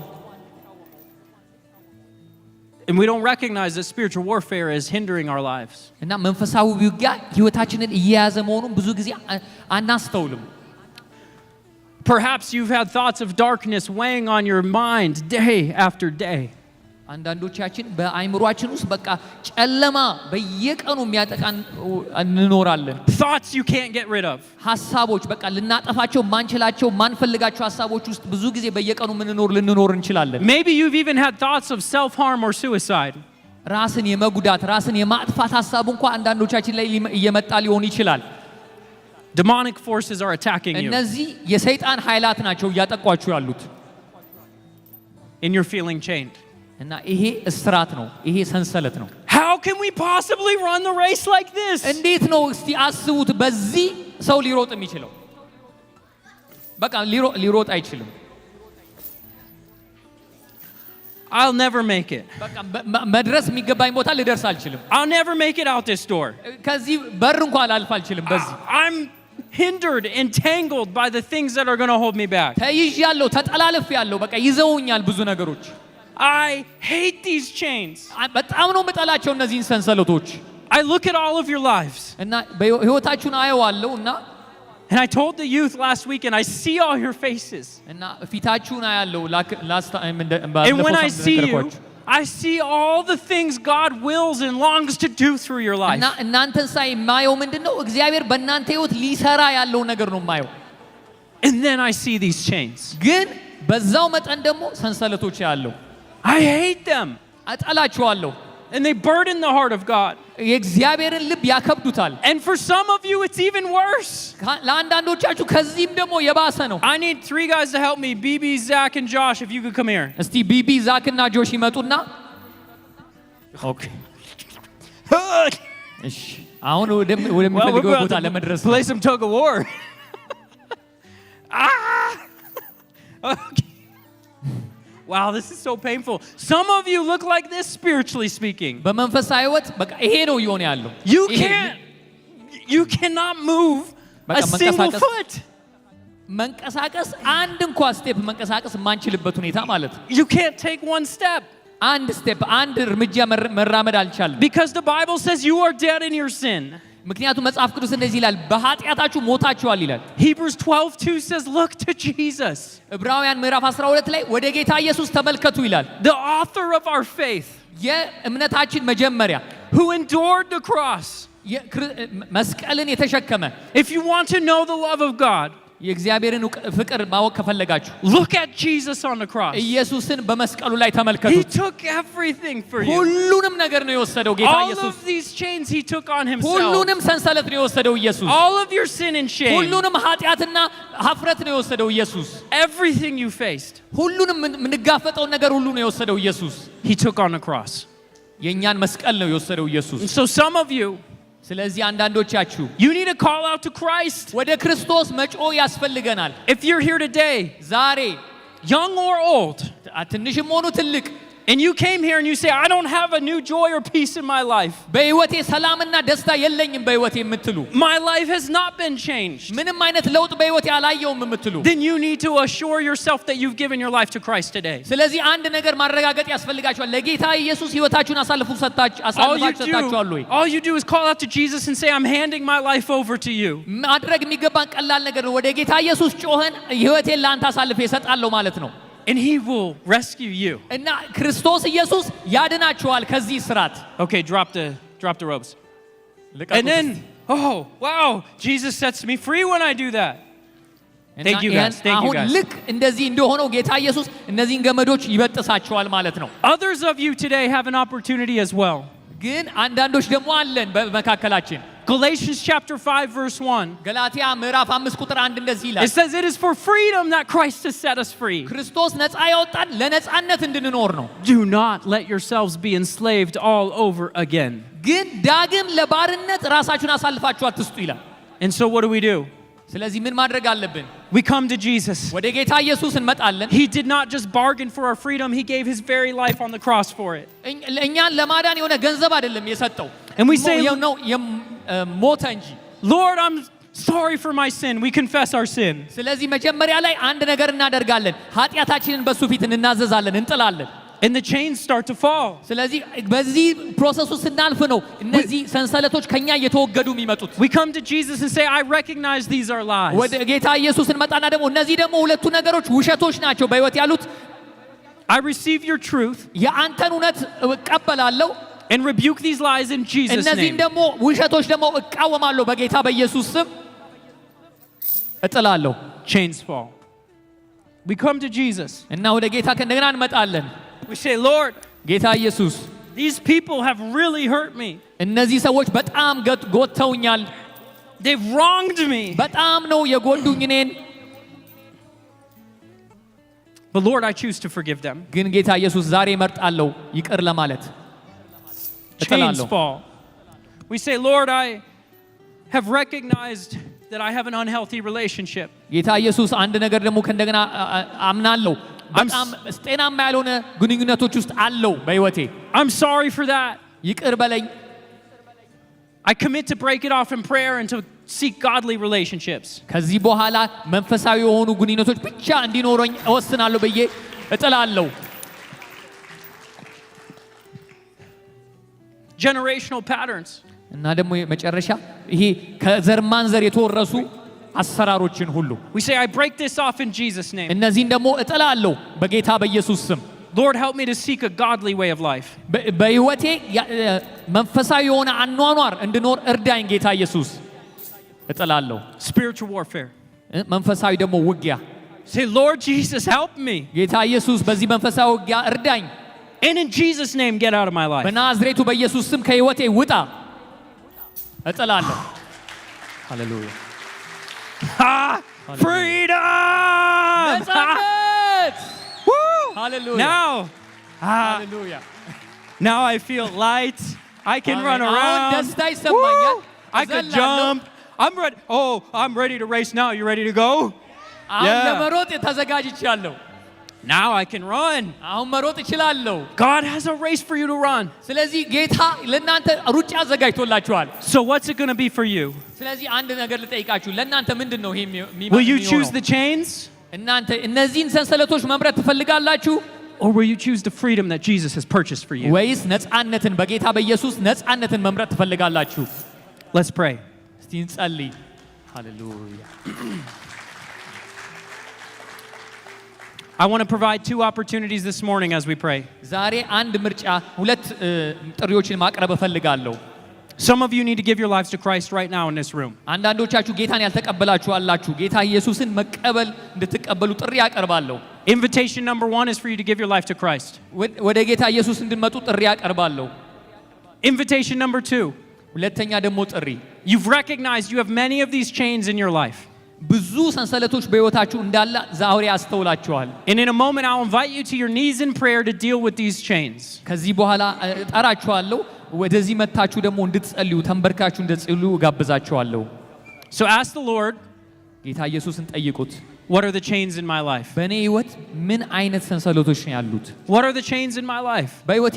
And we don't recognize that spiritual warfare is hindering our lives. እና መንፈሳዊ ውጊያ ህይወታችንን እየያዘ መሆኑን ብዙ ጊዜ አናስተውልም Perhaps you've had thoughts of darkness weighing on your mind day after day. አንዳንዶቻችን በአይምሮአችን ውስጥ በቃ ጨለማ በየቀኑ የሚያጠቃን እንኖራለን Thoughts you can't get rid of. ሐሳቦች በቃ ልናጠፋቸው ማንችላቸው ማንፈልጋቸው ሐሳቦች ውስጥ ብዙ ጊዜ በየቀኑ ልንኖር እንችላለን Maybe you've even had thoughts of self-harm or suicide. ራስን የመጉዳት ራስን የማጥፋት ሐሳብ እንኳን አንዳንዶቻችን ላይ እየመጣ ሊሆን ይችላል Demonic forces are attacking you. እነዚህ የሰይጣን ኃይላት ናቸው እያጠቋችሁ ያሉት And you're feeling chained. እና ይሄ እስራት ነው ይሄ ሰንሰለት ነው How can we possibly run the race like this? እንዴት ነው እስቲ አስቡት በዚህ ሰው ሊሮጥ የሚችለው በቃ ሊሮጥ አይችልም I'll never make it. በቃ መድረስ የሚገባኝ ቦታ ልደርስ አልችልም I'll never make it out this door. ከዚህ በር እንኳን ላልፍ አልችልም በዚህ I'm hindered, entangled by the things that are going to hold me back. ተይዣለሁ ተጠላልፌያለሁ በቃ ይዘውኛል ብዙ ነገሮች I hate these chains. በጣም ነው የምጠላቸው እነዚህን ሰንሰለቶች I look at all of your lives. እና በህይወታችሁን አየዋለሁ እና And I told the youth last week, and I see all your faces. እና ፊታችሁን አያለሁ ላስት ታይም And when I see you, I see all the things God wills and longs to do through your life. እና እናንተን ሳይ ማየው ምንድነው እግዚአብሔር በእናንተ ህይወት ሊሰራ ያለው ነገር ነው ማየው And then I see these chains. ግን በዛው መጠን ደግሞ ሰንሰለቶች ያለው I hate them. አጣላቸዋለሁ And they burden the heart of God. የእግዚአብሔርን ልብ ያከብዱታል And for some of you, it's even worse. ለአንዳንዶቻችሁ ከዚህም ደግሞ የባሰ ነው I need 3 guys to help me. BB, Zach, and Josh, if you could come here. እስቲ ቢቢ ዛክ እና ጆሽ ይመጡና ኦኬ እሺ አሁን ወደሚፈልገው ቦታ ለመድረስ play some tug of war. Okay. Wow, this is so painful. Some of you look like this spiritually speaking. በመንፈሳዊ ህይወት በቃ ይሄ ነው ይሆን ያለው You cannot move a single foot. መንቀሳቀስ አንድ እንኳን ስቴፕ መንቀሳቀስ ማንችልበት ሁኔታ ማለት You can't take one step. አንድ ስቴፕ አንድ እርምጃ መራመድ አልቻለም Because the Bible says you are dead in your sin. ምክንያቱም መጽሐፍ ቅዱስ እንደዚህ ይላል በኃጢአታችሁ ሞታችኋል ይላል Hebrews 12:2 says look to Jesus. ዕብራውያን ምዕራፍ 12 ላይ ወደ ጌታ ኢየሱስ ተመልከቱ ይላል The author of our faith. የእምነታችን መጀመሪያ who endured the cross. መስቀልን የተሸከመ If you want to know the love of God, የእግዚአብሔርን ፍቅር ማወቅ ከፈለጋችሁ look at Jesus on the cross. ኢየሱስን በመስቀሉ ላይ ተመልከቱ He took everything for you. ሁሉንም ነገር ነው የወሰደው ጌታ All ኢየሱስ of these chains he took on himself. ሁሉንም ሰንሰለት ነው የወሰደው ኢየሱስ All of your sin and shame. ሁሉንም ኃጢአትና ኀፍረት ነው የወሰደው ኢየሱስ Everything you faced. ሁሉንም የምንጋፈጠው ነገር ሁሉ ነው የወሰደው ኢየሱስ He took on the cross. የኛን መስቀል ነው የወሰደው ኢየሱስ And so some of you, ስለዚህ አንዳንዶቻችሁ you need to call out to Christ. ወደ ክርስቶስ መጮህ ያስፈልገናል If you're here today, ዛሬ young or old, ትንሽም ሆኑ ትልቅ and you came here and you say, I don't have a new joy or peace in my life. በህይወቴ ሰላምና ደስታ የለኝም በህይወቴ የምትሉ My life has not been changed. ምንም አይነት ለውጥ በህይወቴ አላየውም የምትሉ Then you need to assure yourself that you've given your life to Christ today. ስለዚህ አንድ ነገር ማረጋገጥ ያስፈልጋችኋል ለጌታ ኢየሱስ ህይወታችሁን አሳልፋችሁ ሰጣችኋል ወይ All you do is call out to Jesus and say, I'm handing my life over to you. ማድረግ የሚገባን ቀላል ነገር ነው ወደ ጌታ ኢየሱስ ጮኸን ህይወቴን ለአንተ አሳልፌ እሰጣለሁ ማለት ነው And he will rescue you. እና ክርስቶስ ኢየሱስ ያድናችኋል ከዚህ ስራት Okay, drop the ropes. And then Oh, wow, Jesus sets me free when I do that. Thank you guys. Thank you አሁን guys. ልክ እንደዚህ እንደሆነው ጌታ ኢየሱስ እነዚህን ገመዶች ይበጥሳቸዋል ማለት ነው። Others of you today have an opportunity as well. ግን አንዳንዶች ደግሞ አለን በመካከላችን Galatians chapter 5 verse 1. ገላትያ ምዕራፍ 5 ቁጥር 1 እንደዚህ ይላል። It says it is for freedom that Christ has set us free. ክርስቶስ ነፃ ያወጣን ለነፃነት እንድንኖር ነው። Do not let yourselves be enslaved all over again. ግን ዳግም ለባርነት ራሳችሁን አሳልፋችሁ አትስጡ ይላል። And so what do? ስለዚህ ምን ማድረግ አለብን? We come to Jesus. ወደ ጌታ ኢየሱስ እንመጣለን። He did not just bargain for our freedom, he gave his very life on the cross for it. እኛን ለማዳን የሆነ ገንዘብ አይደለም የሰጠው። And we say, ሞተ እንጂ። Lord, I'm sorry for my sin. We confess our sin. ስለዚህ መጀመሪያ ላይ አንድ ነገር እናደርጋለን። ኃጢአታችንን በሱ ፊት እናዘዛለን፣ እንጥላለን። And the chains start to fall. ስለዚህ በዚህ ፕሮሰስ ውስጥ ስናልፍ ነው እነዚህ ሰንሰለቶች ከኛ እየተወገዱ የሚመጡት። We come to Jesus and say, I recognize these are lies. ወደ ጌታ ኢየሱስ እንመጣና ደግሞ እነዚህ ደግሞ ሁለቱ ነገሮች ውሸቶች ናቸው በሕይወት ያሉት። I receive your truth የአንተን እውነት እቀበላለሁ and rebuke these lies in Jesus' እነዚህን name. ደግሞ ውሸቶች ደግሞ እቃወማለሁ በጌታ በኢየሱስ ስም እጥላለሁ። Chains fall. We come to Jesus. እና ወደ ጌታ ከእንደገና እንመጣለን። We say, Lord, ጌታ ኢየሱስ these people have really hurt me. እነዚህ ሰዎች በጣም ጎድተውኛል። They've wronged me. በጣም ነው የጎዱኝ እኔን። But Lord, I choose to forgive them. ግን ጌታ ኢየሱስ ዛሬ እመርጣለሁ ይቅር ለማለት Chains እጥላለሁ። fall. We say, Lord, I have recognized that I have an unhealthy relationship. ጌታ ኢየሱስ አንድ ነገር ደግሞ ከእንደገና አምናለሁ በጣም ጤናማ ያልሆነ ግንኙነቶች ውስጥ አለው በሕይወቴ። I'm sorry for that. ይቅር በለኝ። I commit to break it off in prayer and to seek godly relationships. ከዚህ በኋላ መንፈሳዊ የሆኑ ግንኙነቶች ብቻ እንዲኖረኝ እወስናለሁ ብዬ እጥላለሁ። Generational patterns. እና ደግሞ መጨረሻ ይሄ ከዘር ማንዘር የተወረሱ አሰራሮችን ሁሉ We say, I break this off in Jesus' name. እነዚህን ደግሞ እጥላለሁ በጌታ በኢየሱስ ስም። Lord, help me to seek a godly way of life. በሕይወቴ መንፈሳዊ የሆነ አኗኗር እንድኖር እርዳኝ ጌታ ኢየሱስ። እጥላለሁ። Spiritual warfare. መንፈሳዊ ደግሞ ውጊያ። Say, Lord Jesus, help me. ጌታ ኢየሱስ በዚህ መንፈሳዊ ውጊያ እርዳኝ። And in Jesus' name, get out of my life. በናዝሬቱ በኢየሱስ ስም ከሕይወቴ ውጣ። እጥላለሁ። ሃሌሉያ። Freedom! ነፃነት! Woo! ሃሌሉያ። ሃሌሉያ። Now I feel light. I can run አሁን around. ደስታ ይሰማኛል። I could እዘላለሁ። jump. I'm ready. Oh, I'm ready to race now. You ready to go? አሁን Yeah. ለመሮጥ ተዘጋጅቻለሁ። Now I can run. አሁን መሮጥ እችላለሁ። God has a race for you to run. ስለዚህ ጌታ ለእናንተ ሩጫ አዘጋጅቶላችኋል። So what's it going to be for you? ስለዚህ አንድ ነገር ልጠይቃችሁ፣ ለእናንተ ምንድን ነው ይሄ Will you choose the chains? እናንተ እነዚህን ሰንሰለቶች መምረጥ ትፈልጋላችሁ Or will you choose the freedom that Jesus has purchased for you? ወይስ ነፃነትን በጌታ በኢየሱስ ነፃነትን መምረጥ ትፈልጋላችሁ? Let's pray. እስቲ እንጸልይ። ሃሌሉያ። I want to provide two opportunities this morning as we pray. ዛሬ አንድ ምርጫ ሁለት ጥሪዎችን ማቅረብ እፈልጋለሁ። Some of you need to give your lives to Christ right now in this room. አንዳንዶቻችሁ ጌታን ያልተቀበላችሁ አላችሁ። ጌታ ኢየሱስን መቀበል እንድትቀበሉ ጥሪ ያቀርባለሁ። Invitation number 1 is for you to give your life to Christ. ወደ ጌታ ኢየሱስ እንድትመጡ ጥሪ ያቀርባለሁ። Invitation number 2. ሁለተኛ ደግሞ ጥሪ You've recognized you have many of these chains in your life. ብዙ ሰንሰለቶች በሕይወታችሁ እንዳለ ዛሬ አስተውላችኋል። And in a moment I'll invite you to your knees in prayer to deal with these chains. ከዚህ በኋላ እጠራችኋለሁ። ወደዚህ መታችሁ ደግሞ እንድትጸልዩ ተንበርካችሁ እንድትጸልዩ እጋብዛችኋለሁ። So ask the Lord, ጌታ ኢየሱስን ጠይቁት። what are the chains in my life? በእኔ ሕይወት ምን አይነት ሰንሰለቶች ነው ያሉት? What are the chains in my life? በሕይወቴ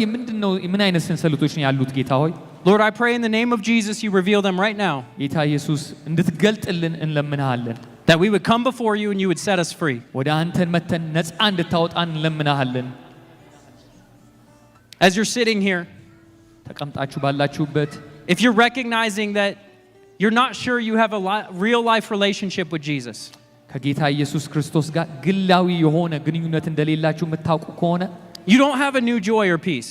ምን አይነት ሰንሰለቶች ነው ያሉት? ጌታ ሆይ Lord, I pray in the name of Jesus you reveal them right now. ጌታ ኢየሱስ እንድትገልጥልን እንለምናለን። That we would come before you and you would set us free. ወደ አንተን መተን ነፃ እንድታወጣን እንለምናለን። As you're sitting here, ተቀምጣችሁ ባላችሁበት if you're recognizing that you're not sure you have a real life relationship with Jesus, ከጌታ ኢየሱስ ክርስቶስ ጋር ግላዊ የሆነ ግንኙነት እንደሌላችሁ የምታውቁ ከሆነ you don't have a new joy or peace,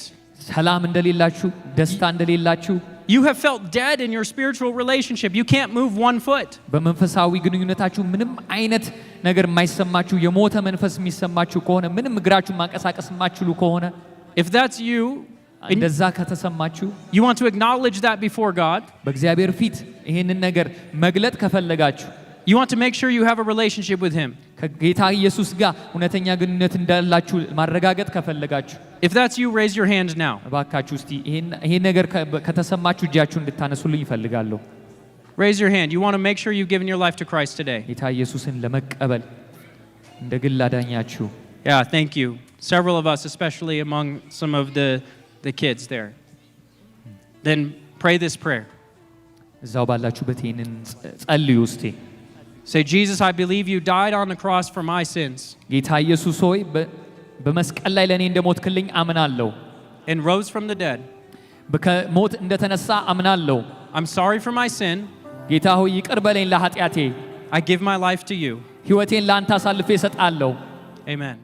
ሰላም እንደሌላችሁ፣ ደስታ እንደሌላችሁ፣ You have felt dead in your spiritual relationship. You can't move one foot. በመንፈሳዊ ግንኙነታችሁ ምንም አይነት ነገር የማይሰማችሁ የሞተ መንፈስ የሚሰማችሁ ከሆነ ምንም እግራችሁ ማንቀሳቀስ የማትችሉ ከሆነ if that's you, እንደዛ ከተሰማችሁ you want to acknowledge that before God. በእግዚአብሔር ፊት ይሄንን ነገር መግለጥ ከፈለጋችሁ You want to make sure you have a relationship with him. ከጌታ ኢየሱስ ጋር እውነተኛ ግንኙነት እንዳላችሁ ማረጋገጥ ከፈለጋችሁ If that's you, raise your hand now. እባካችሁ እስቲ ይሄን ነገር ከተሰማችሁ እጃችሁ እንድታነሱልኝ እፈልጋለሁ። Raise your hand. You want to make sure you've given your life to Christ today. ጌታ ኢየሱስን ለመቀበል እንደ ግል አዳኛችሁ Yeah, thank you. Several of us, especially among some of the kids there. Then pray this prayer. እዛው ባላችሁበት ይሄንን ጸልዩ እስቲ። Say, Jesus, I believe you died on the cross for my sins ጌታ ኢየሱስ ሆይ በመስቀል ላይ ለኔ እንደሞትክልኝ አምናለሁ and rose from the dead. በሞት እንደተነሳ አምናለሁ። I'm sorry for my sin. ጌታ ሆይ ይቅር በለኝ ለኃጢአቴ። I give my life to you. ሕይወቴን ላንተ አሳልፌ እሰጣለሁ። Amen.